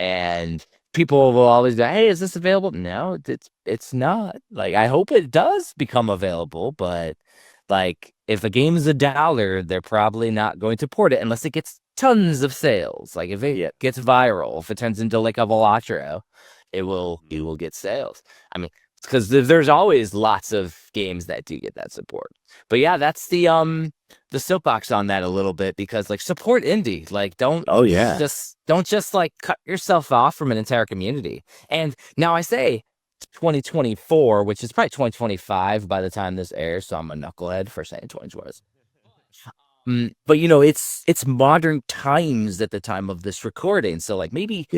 Speaker 1: And people will always go, "Hey, is this available?" No, it's not. Like, I hope it does become available, but like, if a game is $1, they're probably not going to port it unless it gets tons of sales. Like, if it gets viral, if it turns into like a Velatro, it will get sales. I mean, because there's always lots of games that do get that support. But yeah, that's the soapbox on that a little bit, because like, support indie. Like, don't just like cut yourself off from an entire community. And now I say 2024, which is probably 2025 by the time this airs, so I'm a knucklehead for saying 2020. But it's modern times at the time of this recording, so like maybe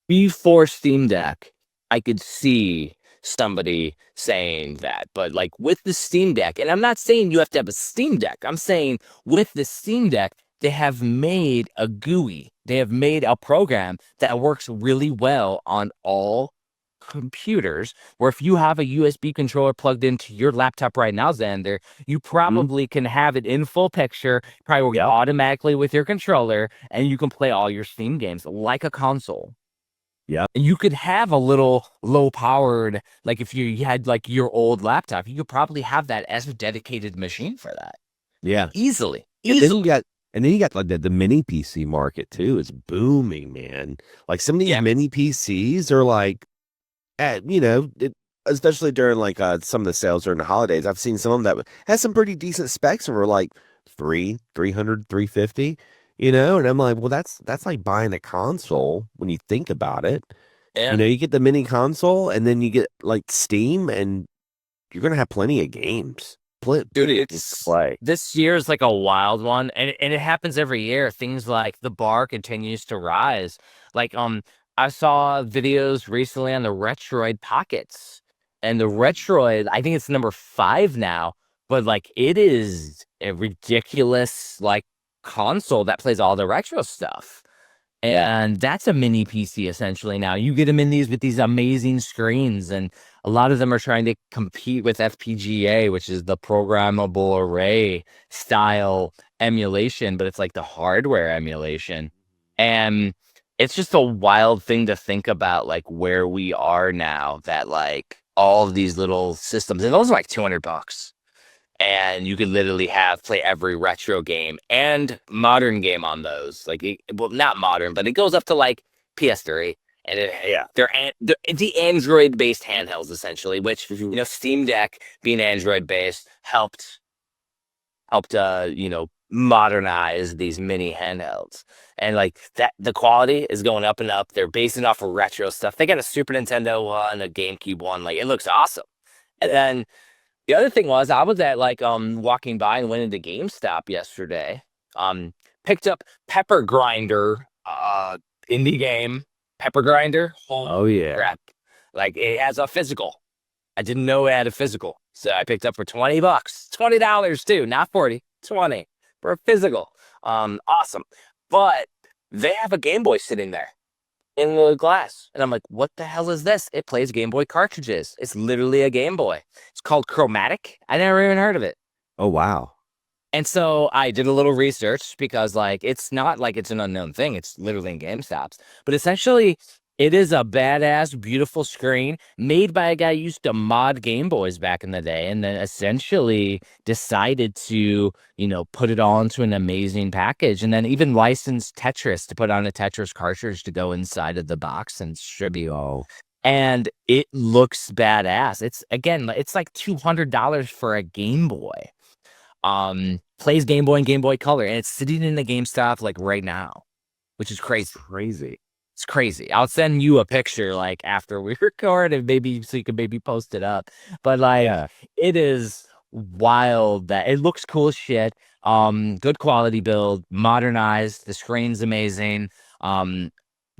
Speaker 1: before Steam Deck, I could see somebody saying that. But like, with the Steam Deck, and I'm not saying you have to have a Steam Deck, I'm saying with the Steam Deck, they have made a GUI. They have made a program that works really well on all computers, where if you have a USB controller plugged into your laptop right now, Xander, you probably can have it in full picture, probably work automatically with your controller, and you can play all your Steam games like a console.
Speaker 2: Yeah.
Speaker 1: And you could have a little low powered, like if you had like your old laptop, you could probably have that as a dedicated machine for that.
Speaker 2: Yeah.
Speaker 1: Easily.
Speaker 2: And then you got like the mini PC market too. It's booming, man. Like, some of these mini PCs are like, especially during like some of the sales during the holidays, I've seen some of them that has some pretty decent specs and were like 300, 350, and I'm like, well, that's like buying a console when you think about it.
Speaker 1: Yeah.
Speaker 2: You get the mini console and then you get like Steam, and you're gonna have plenty of games.
Speaker 1: Dude,
Speaker 2: To play.
Speaker 1: This year is like a wild one, and it happens every year. Things like the bar continues to rise. Like, I saw videos recently on the Retroid Pockets, and the Retroid, I think it's number 5 now, but like, it is a ridiculous like console that plays all the retro stuff. And that's a mini PC essentially now. You get them in these with these amazing screens, and a lot of them are trying to compete with FPGA, which is the programmable array style emulation, but it's like the hardware emulation. And it's just a wild thing to think about, like, where we are now, that like all of these little systems, and those are like $200. and you could literally play every retro game and modern game on those. Like, well, not modern, but it goes up to like PS3, and they're the Android based handhelds essentially, which Steam Deck being Android based helped modernize these mini handhelds, and like that the quality is going up and up. They're basing off of retro stuff. They got a Super Nintendo one, a GameCube one. Like, it looks awesome. And then the other thing was, I was at like walking by and went into GameStop yesterday. Picked up Pepper Grinder, indie game. Pepper Grinder.
Speaker 2: Oh yeah.
Speaker 1: Crap. Like, it has a physical. I didn't know it had a physical. So I picked up for $20. $20 too, not 40. 20 for a physical. Awesome. But they have a Game Boy sitting there in the glass. And I'm like, what the hell is this? It plays Game Boy cartridges. It's literally a Game Boy. It's called Chromatic. I never even heard of it.
Speaker 2: Oh wow.
Speaker 1: And so I did a little research, because like it's not like it's an unknown thing. It's literally in GameStops. But essentially, it is a badass, beautiful screen made by a guy who used to mod Game Boys back in the day, and then essentially decided to, put it all into an amazing package, and then even licensed Tetris to put on a Tetris cartridge to go inside of the box and distribute.
Speaker 2: Oh.
Speaker 1: And it looks badass. It's like $200 for a Game Boy. Plays Game Boy and Game Boy Color, and it's sitting in the GameStop like right now, which is crazy. It's crazy. I'll send you a picture like after we record, and maybe so you can maybe post it up. But like, it is wild that it looks cool as shit. Good quality build, modernized. The screen's amazing.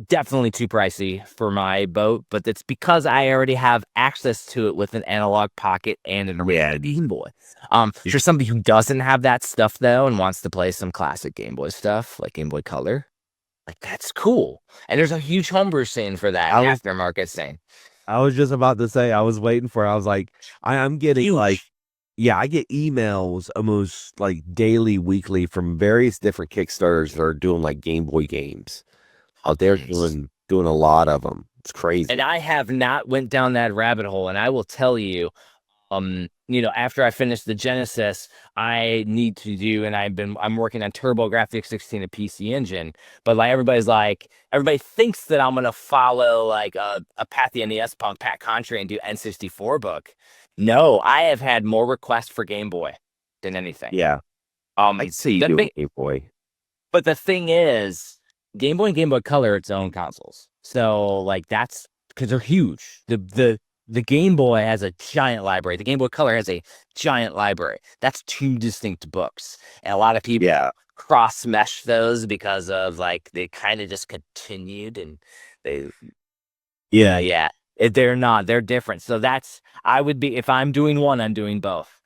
Speaker 1: Definitely too pricey for my boat, but it's because I already have access to it with an analog pocket and a Game Boy. For somebody who doesn't have that stuff though and wants to play some classic Game Boy stuff like Game Boy Color, like, that's cool. And there's a huge homebrew scene for that, aftermarket scene.
Speaker 2: I was just about to say, I was waiting for it. I was like, I'm getting
Speaker 1: Huge.
Speaker 2: I get emails almost like daily, weekly from various different Kickstarters that are doing like Game Boy games. Oh, they're doing a lot of them. It's crazy.
Speaker 1: And I have not went down that rabbit hole, and I will tell you, after I finish the Genesis, I need to do, and I'm working on TurboGrafx 16, a PC Engine, but like everybody thinks that I'm gonna follow like a Pat the NES Punk, Pat Contra, and do N64 book. No, I have had more requests for Game Boy than anything.
Speaker 2: Yeah. I see you doing Game Boy.
Speaker 1: But the thing is, Game Boy and Game Boy Color are its own consoles. So like, that's because they're huge. The Game Boy has a giant library. The Game Boy Color has a giant library. That's two distinct books. And a lot of people cross-mesh those because of like, they kind of just continued, and they're different. So if I'm doing one, I'm doing both.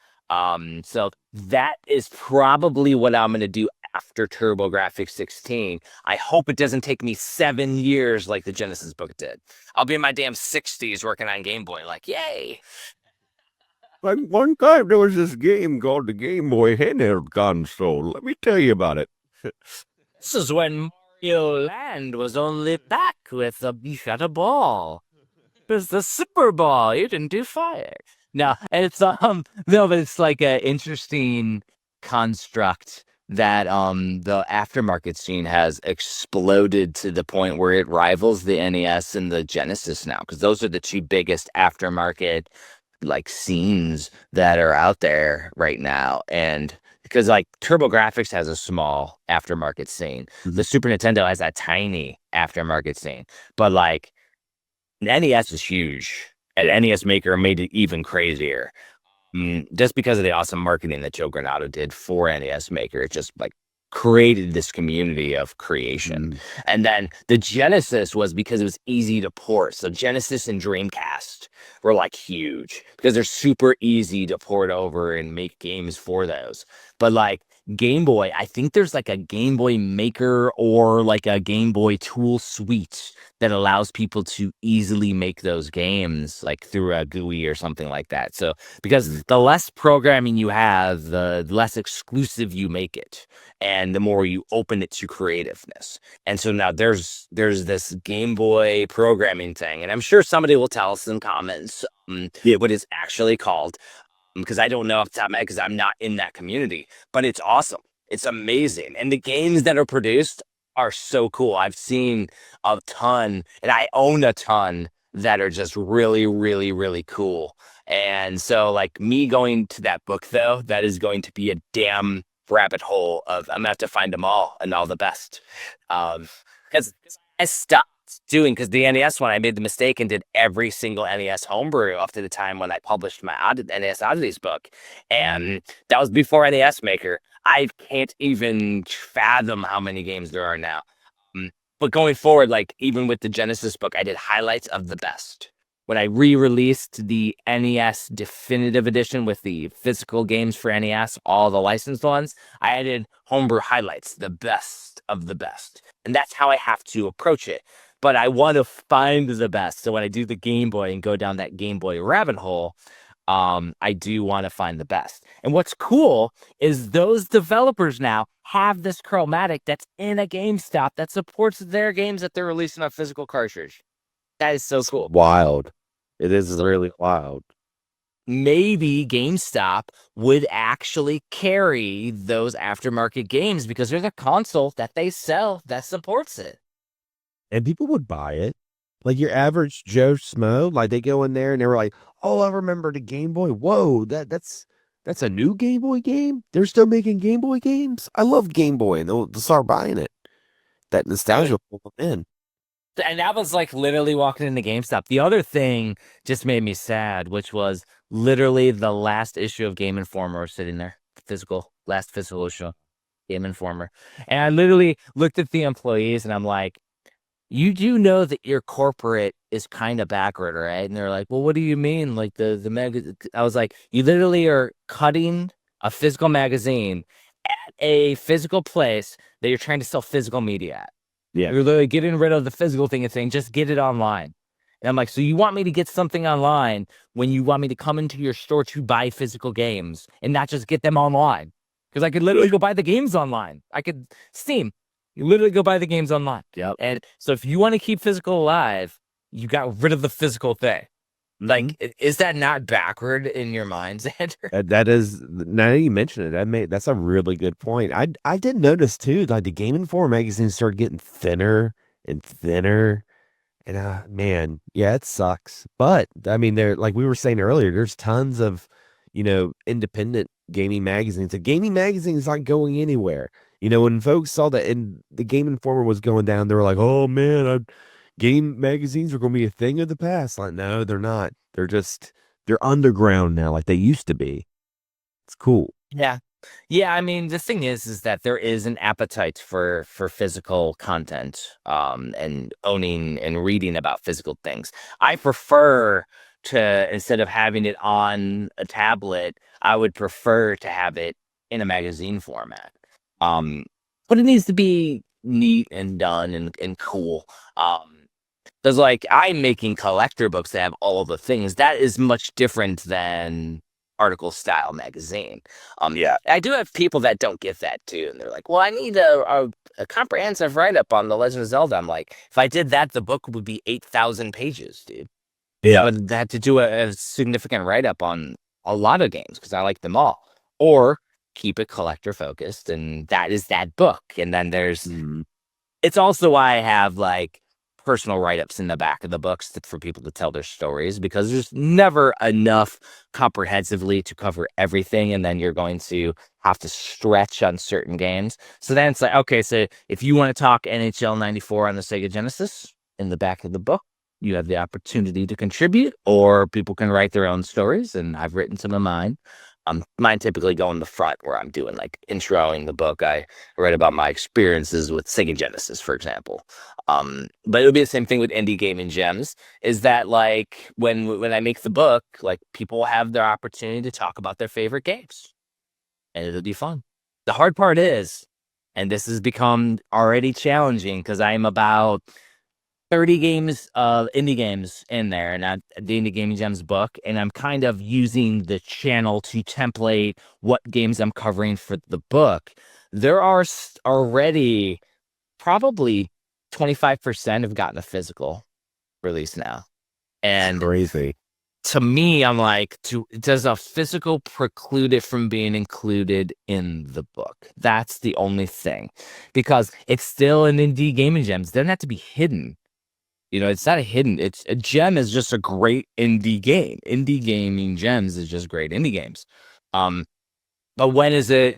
Speaker 1: So that is probably what I'm going to do after TurboGrafx 16. I hope it doesn't take me 7 years like the Genesis book did. I'll be in my damn 60s working on Game Boy, like, yay.
Speaker 3: Like, one time there was this game called the Game Boy handheld console. Let me tell you about it.
Speaker 1: This is when Mario Land was only back with you shot a ball. It was the Super Ball. You didn't do fire. No, it's but it's like an interesting construct that the aftermarket scene has exploded to the point where it rivals the NES and the Genesis now, because those are the two biggest aftermarket like scenes that are out there right now. And because like TurboGrafx has a small aftermarket scene, the Super Nintendo has that tiny aftermarket scene, but like NES is huge, and NES Maker made it even crazier. Just because of the awesome marketing that Joe Granato did for NES Maker, it just like created this community of creation. And then the Genesis was because it was easy to port. So Genesis and Dreamcast were like huge because they're super easy to port over and make games for those. But like Game Boy, I think there's like a Game Boy Maker or like a Game Boy tool suite that allows people to easily make those games like through a GUI or something like that. So because the less programming you have, the less exclusive you make it, and the more you open it to creativeness. And so now there's this Game Boy programming thing, and I'm sure somebody will tell us in comments what it's actually called. because I don't know off the top of my head because I'm not in that community, but it's awesome. It's amazing. And the games that are produced are so cool. I've seen a ton and I own a ton that are just really, really, really cool. And so like me going to that book though, that is going to be a damn rabbit hole of I'm gonna have to find them all and all the best. Because I stopped doing because the NES one I made the mistake and did every single NES homebrew up to the time when I published my NES Oddities book. And that was before NES Maker. I can't even fathom how many games there are now. But going forward, like even with the Genesis book, I did highlights of the best. When I re-released the NES Definitive Edition with the physical games for NES, all the licensed ones, I added homebrew highlights, the best of the best. And that's how I have to approach it. But I want to find the best. So when I do the Game Boy and go down that Game Boy rabbit hole, I do want to find the best. And what's cool is those developers now have this chromatic that's in a GameStop that supports their games that they're releasing on physical cartridge. That is so cool.
Speaker 2: Wild. It is really wild.
Speaker 1: Maybe GameStop would actually carry those aftermarket games because there's a console that they sell that supports it.
Speaker 2: And people would buy it. Like your average Joe Schmo, like they go in there and they were like, "Oh, I remember the Game Boy. Whoa, that's a new Game Boy game. They're still making Game Boy games. I love Game Boy," and they'll start buying it. That nostalgia will pull them in.
Speaker 1: And that was like literally walking into GameStop. The other thing just made me sad, which was literally the last issue of Game Informer was sitting there, last physical issue, Game Informer. And I literally looked at the employees and I'm like, you do know that your corporate is kind of backward, right? And they're like, well, what do you mean? Like the mega, I was like, you literally are cutting a physical magazine at a physical place that you're trying to sell physical media at.
Speaker 2: Yeah.
Speaker 1: You're literally getting rid of the physical thing and saying, just get it online. And I'm like, so you want me to get something online when you want me to come into your store to buy physical games and not just get them online? Because I could literally go buy the games online. I could Steam. You literally go buy the games online.
Speaker 2: Yep.
Speaker 1: And so if you want to keep physical alive, you got rid of the physical thing. Like, is that not backward in your mind, Xander?
Speaker 2: That is, now that you mention it, that's a really good point. I did notice too, like the Game Informer magazine started getting thinner and thinner. And man, yeah, it sucks. But I mean, there, like we were saying earlier, there's tons of, independent gaming magazines. The gaming magazine is not going anywhere. When folks saw that and the Game Informer was going down, they were like, "Oh man, game magazines are going to be a thing of the past." Like, no, they're not. They're underground now, like they used to be. It's cool.
Speaker 1: Yeah. Yeah, I mean, the thing is that there is an appetite for physical content, and owning and reading about physical things. I prefer to, instead of having it on a tablet, I would prefer to have it in a magazine format. But it needs to be neat and done and cool. Because like I'm making collector books that have all of the things. That is much different than article style magazine.
Speaker 2: Yeah.
Speaker 1: I do have people that don't get that too, and they're like, "Well, I need a comprehensive write up on the Legend of Zelda." I'm like, if I did that, the book would be 8,000 pages, dude.
Speaker 2: Yeah.
Speaker 1: I would have to do a significant write up on a lot of games because I like them all, or keep it collector focused, and that is that book. And then there's, it's also why I have like personal write-ups in the back of the books for people to tell their stories, because there's never enough comprehensively to cover everything, and then you're going to have to stretch on certain games. So then it's like, okay, so if you want to talk NHL 94 on the Sega Genesis, in the back of the book you have the opportunity to contribute, or people can write their own stories, and I've written some of mine. Mine typically go in the front where I'm doing like introing the book. I write about my experiences with Sega Genesis, for example. But it'll be the same thing with Indie Gaming Gems, is that like when I make the book, like people have their opportunity to talk about their favorite games, and it'll be fun. The hard part is, and this has become already challenging because I'm about 30 games, indie games in there, and the Indie Gaming Gems book, and I'm kind of using the channel to template what games I'm covering for the book. There are already probably 25% have gotten a physical release now. And
Speaker 2: Crazy.
Speaker 1: to me, I'm like, does a physical preclude it from being included in the book? That's the only thing, because it's still an indie gaming gems. They don't have to be hidden. It's not a hidden. It's a gem is just a great indie game. Indie gaming gems is just great indie games. But when is it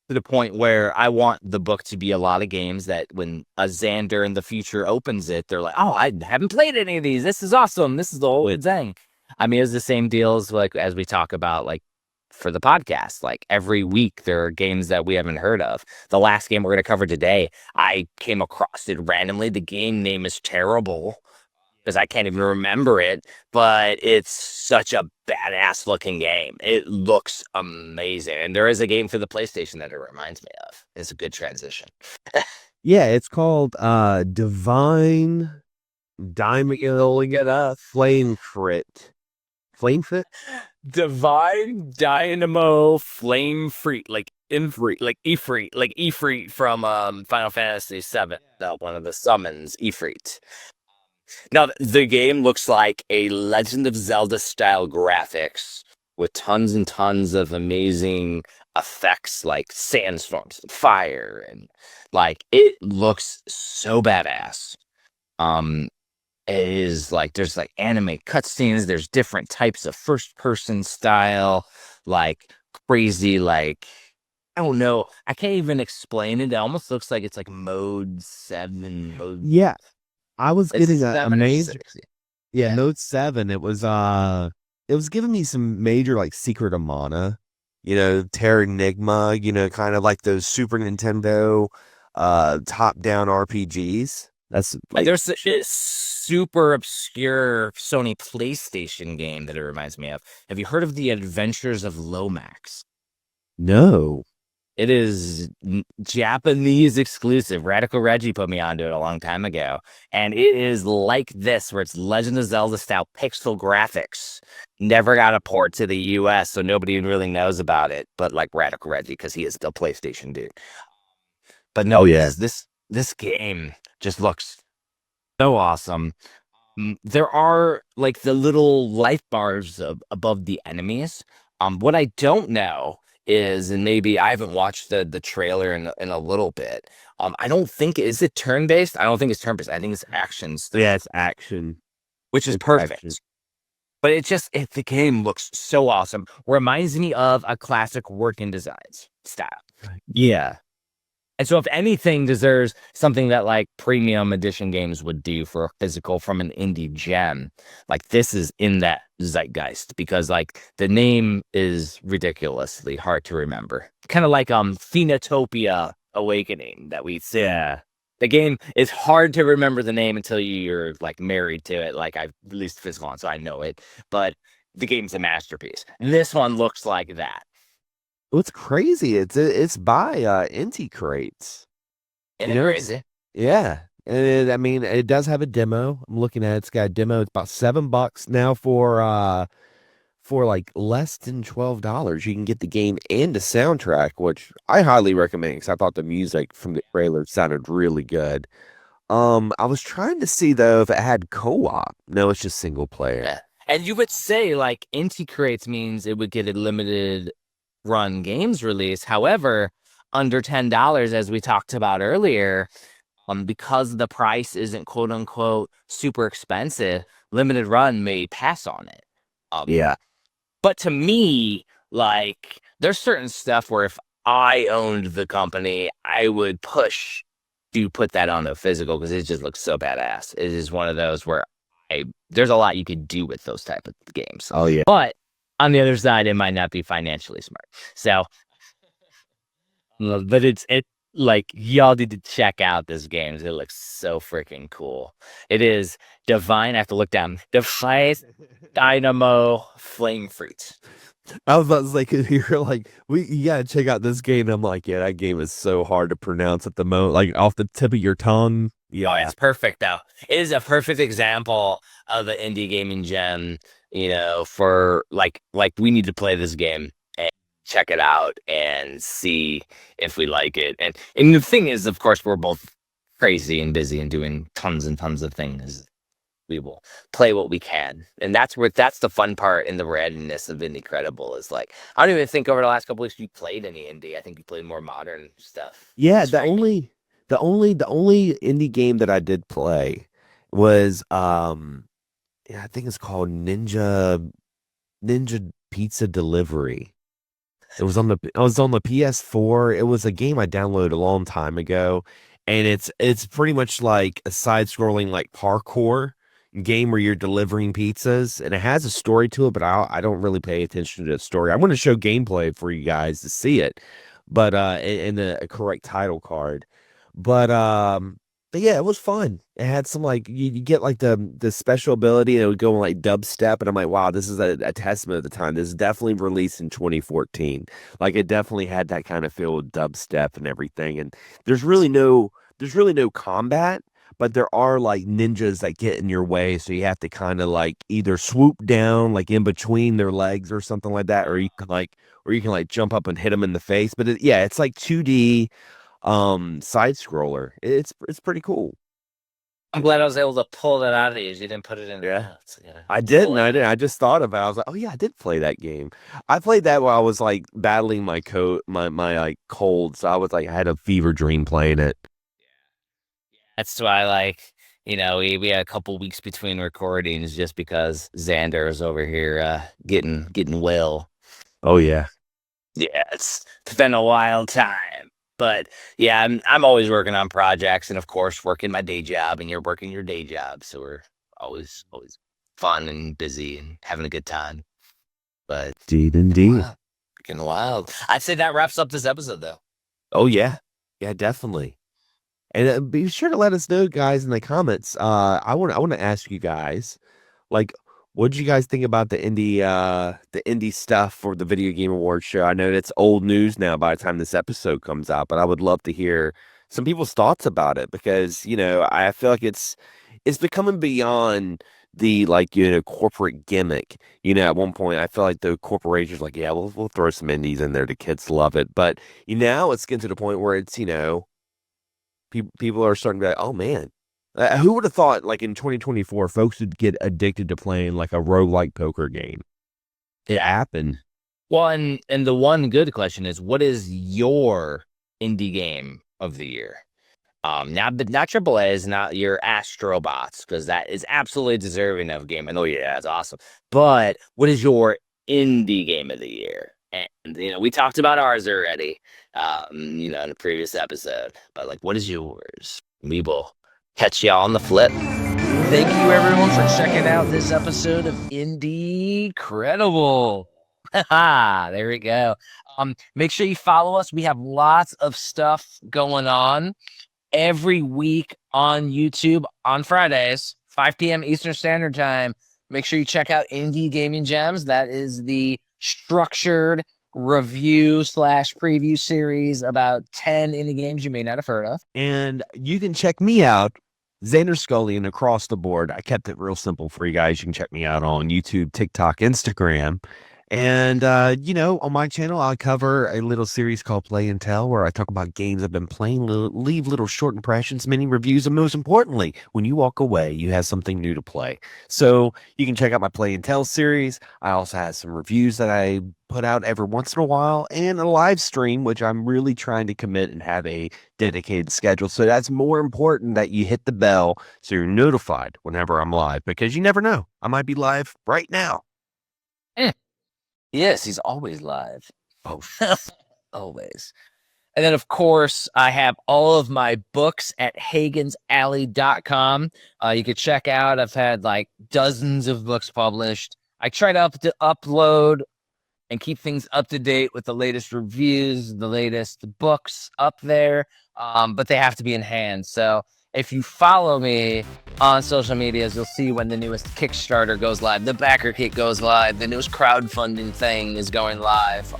Speaker 1: to the point where I want the book to be a lot of games that when a Xander in the future opens it, they're like, oh, I haven't played any of these. This is awesome. This is the whole thing. I mean, it's the same deals like as we talk about like for the podcast. Like every week there are games that we haven't heard of. The last game we're going to cover today, I came across it randomly. The game name is terrible because I can't even remember it, but it's such a badass looking game. It looks amazing. And there is a game for the PlayStation that it reminds me of. It's a good transition.
Speaker 2: Yeah, it's called Divine Dynamo Flamefrit. Flamefrit?
Speaker 1: Divine Dynamo Flamefrit, like Ifrit from Final Fantasy VII. One of the summons, Ifrit. Now, the game looks like a Legend of Zelda style graphics with tons and tons of amazing effects like sandstorms and fire, and like it looks so badass. It is like there's like anime cutscenes, there's different types of first person style, like crazy, like I don't know. I can't even explain it. It almost looks like it's like mode 7, mode
Speaker 2: Yeah, I was
Speaker 1: it's
Speaker 2: getting a
Speaker 1: 7 or
Speaker 2: major.
Speaker 1: 6.
Speaker 2: Yeah, Mode 7. It was giving me some major like Secret of Mana, Terra Enigma, kind of like those Super Nintendo top-down RPGs. That's like
Speaker 1: There's a super obscure Sony PlayStation game that it reminds me of. Have you heard of The Adventures of Lomax?
Speaker 2: no.
Speaker 1: It is Japanese exclusive. Radical Reggie put me onto it a long time ago. And it is like this, where it's Legend of Zelda style pixel graphics. Never got a port to the US, so nobody really knows about it. But like Radical Reggie, because he is still PlayStation dude. But no,
Speaker 2: yeah.
Speaker 1: this game just looks so awesome. There are like the little life bars above the enemies. What I don't know is, and maybe I haven't watched the trailer in a little bit. I don't think is it turn based. I don't think it's turn based. I think it's actions,
Speaker 2: Yeah, it's action.
Speaker 1: which is
Speaker 2: It's
Speaker 1: perfect.
Speaker 2: action.
Speaker 1: But the game looks so awesome. Reminds me of a classic working designs style.
Speaker 2: Yeah.
Speaker 1: And so if anything deserves something that like premium edition games would do for a physical from an indie gem, like this is in that zeitgeist because like the name is ridiculously hard to remember. Kind of like Phenotopia Awakening that we see.
Speaker 2: Yeah.
Speaker 1: The game is hard to remember the name until you're like married to it. Like I've released physical on, so I know it. But the game's a masterpiece. This one looks like that.
Speaker 2: What's crazy? It's by Inti Crates.
Speaker 1: Isn't it crazy?
Speaker 2: Yeah. And I mean, it does have a demo. I'm looking at it. It's got a demo. It's about $7 now for like less than $12. You can get the game and the soundtrack, which I highly recommend because I thought the music from the trailer sounded really good. I was trying to see though if it had co-op. No, it's just single player.
Speaker 1: Yeah. And you would say like Inti Crates means it would get a limited run games release. However, under $10, as we talked about earlier, because the price isn't quote unquote super expensive, limited run may pass on it.
Speaker 2: Yeah.
Speaker 1: But to me, like there's certain stuff where if I owned the company, I would push to put that on the physical because it just looks so badass. It is one of those where there's a lot you could do with those type of games.
Speaker 2: Oh yeah.
Speaker 1: But on the other side, it might not be financially smart. So, but it like y'all need to check out this game. It looks so freaking cool. It is Divine. I have to look down. Divine Dynamo Flamefrit.
Speaker 2: I was about to say, cause you're like, you gotta check out this game. I'm like, yeah, that game is so hard to pronounce at the moment, like off the tip of your tongue.
Speaker 1: Yeah, it's perfect though. It is a perfect example of the indie gaming gem. For like we need to play this game and check it out and see if we like it. And the thing is, of course, we're both crazy and busy and doing tons and tons of things We will play what we can, and that's the fun part in the randomness of Indie Credible is like I don't even think over the last couple weeks you played any indie. I think you played more modern stuff.
Speaker 2: Yeah,
Speaker 1: It's
Speaker 2: the only indie game that I did play was yeah, I think it's called Ninja Pizza Delivery. I was on the PS4. It was a game I downloaded a long time ago, and it's pretty much like a side-scrolling like parkour game where you're delivering pizzas, and it has a story to it, but I don't really pay attention to the story. I'm going to show gameplay for you guys to see it, but in the correct title card. But but yeah, it was fun. It had some like you get like the special ability and it would go on like dubstep, and I'm like, wow, this is a testament of the time. This is definitely released in 2014. Like it definitely had that kind of feel with dubstep and everything. And there's really no combat, but there are like ninjas that get in your way, so you have to kind of like either swoop down like in between their legs or something like that, or you can like jump up and hit them in the face. But yeah, it's like 2D side scroller. It's pretty cool.
Speaker 1: I'm glad I was able to pull that out of you. You didn't put it in the notes. Yeah.
Speaker 2: I didn't. I just thought about it. I was like, oh yeah, I did play that game. I played that while I was like battling my like cold. So I was like I had a fever dream playing it.
Speaker 1: That's why like we had a couple weeks between recordings just because Xander is over here getting well.
Speaker 2: Oh yeah.
Speaker 1: Yeah, it's been a wild time. But yeah, I'm always working on projects and of course working my day job and you're working your day job. So we're always fun and busy and having a good time. But
Speaker 2: Indeed.
Speaker 1: wow, freaking wild. I'd say that wraps up this episode though.
Speaker 2: Oh yeah. Yeah, definitely. And be sure to let us know, guys, in the comments. I want to ask you guys, like, what did you guys think about the indie stuff for the Video Game Awards show? I know it's old news now by the time this episode comes out, but I would love to hear some people's thoughts about it because, I feel like it's becoming beyond the like, corporate gimmick. At one point I feel like the corporations like, yeah, we'll throw some indies in there. The kids love it. But now it's getting to the point where it's, people are starting to be like, oh man, who would have thought like in 2024 folks would get addicted to playing like a roguelike poker game? It happened.
Speaker 1: Well, and the one good question is, what is your indie game of the year? Not Triple A's, not your Astrobots, because that is absolutely deserving of a game. I know, yeah, that's awesome. But what is your indie game of the year? And we talked about ours already, in a previous episode. But like, what is yours? We will catch y'all on the flip. Thank you everyone for checking out this episode of Indie Credible. There we go. Make sure you follow us. We have lots of stuff going on every week on YouTube on Fridays, 5 p.m. Eastern Standard Time. Make sure you check out Indie Gaming Gems. That is the structured review / preview series about 10 indie games you may not have heard of.
Speaker 2: And you can check me out, Xander Scullion, across the board. I kept it real simple for you guys. You can check me out on YouTube, TikTok, Instagram. And, on my channel, I'll cover a little series called Play and Tell, where I talk about games I've been playing, leave little short impressions, mini reviews, and most importantly, when you walk away, you have something new to play. So you can check out my Play and Tell series. I also have some reviews that I put out every once in a while, and a live stream, which I'm really trying to commit and have a dedicated schedule. So that's more important that you hit the bell so you're notified whenever I'm live, because you never know. I might be live right now.
Speaker 1: Yes, he's always live. Oh, always. And then, of course, I have all of my books at HagensAlley.com. You could check out. I've had like dozens of books published. I try to upload and keep things up to date with the latest reviews, the latest books up there, but they have to be in hand. So if you follow me on social medias, you'll see when the newest Kickstarter goes live, the backer kit goes live, the newest crowdfunding thing is going live.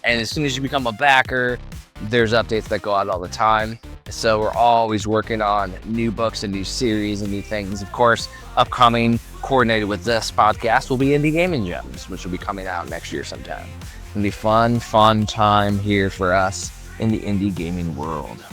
Speaker 1: And as soon as you become a backer, there's updates that go out all the time. So we're always working on new books and new series and new things. Of course, upcoming, coordinated with this podcast, will be Indie Gaming Gems, which will be coming out next year sometime. It'll be fun time here for us in the indie gaming world.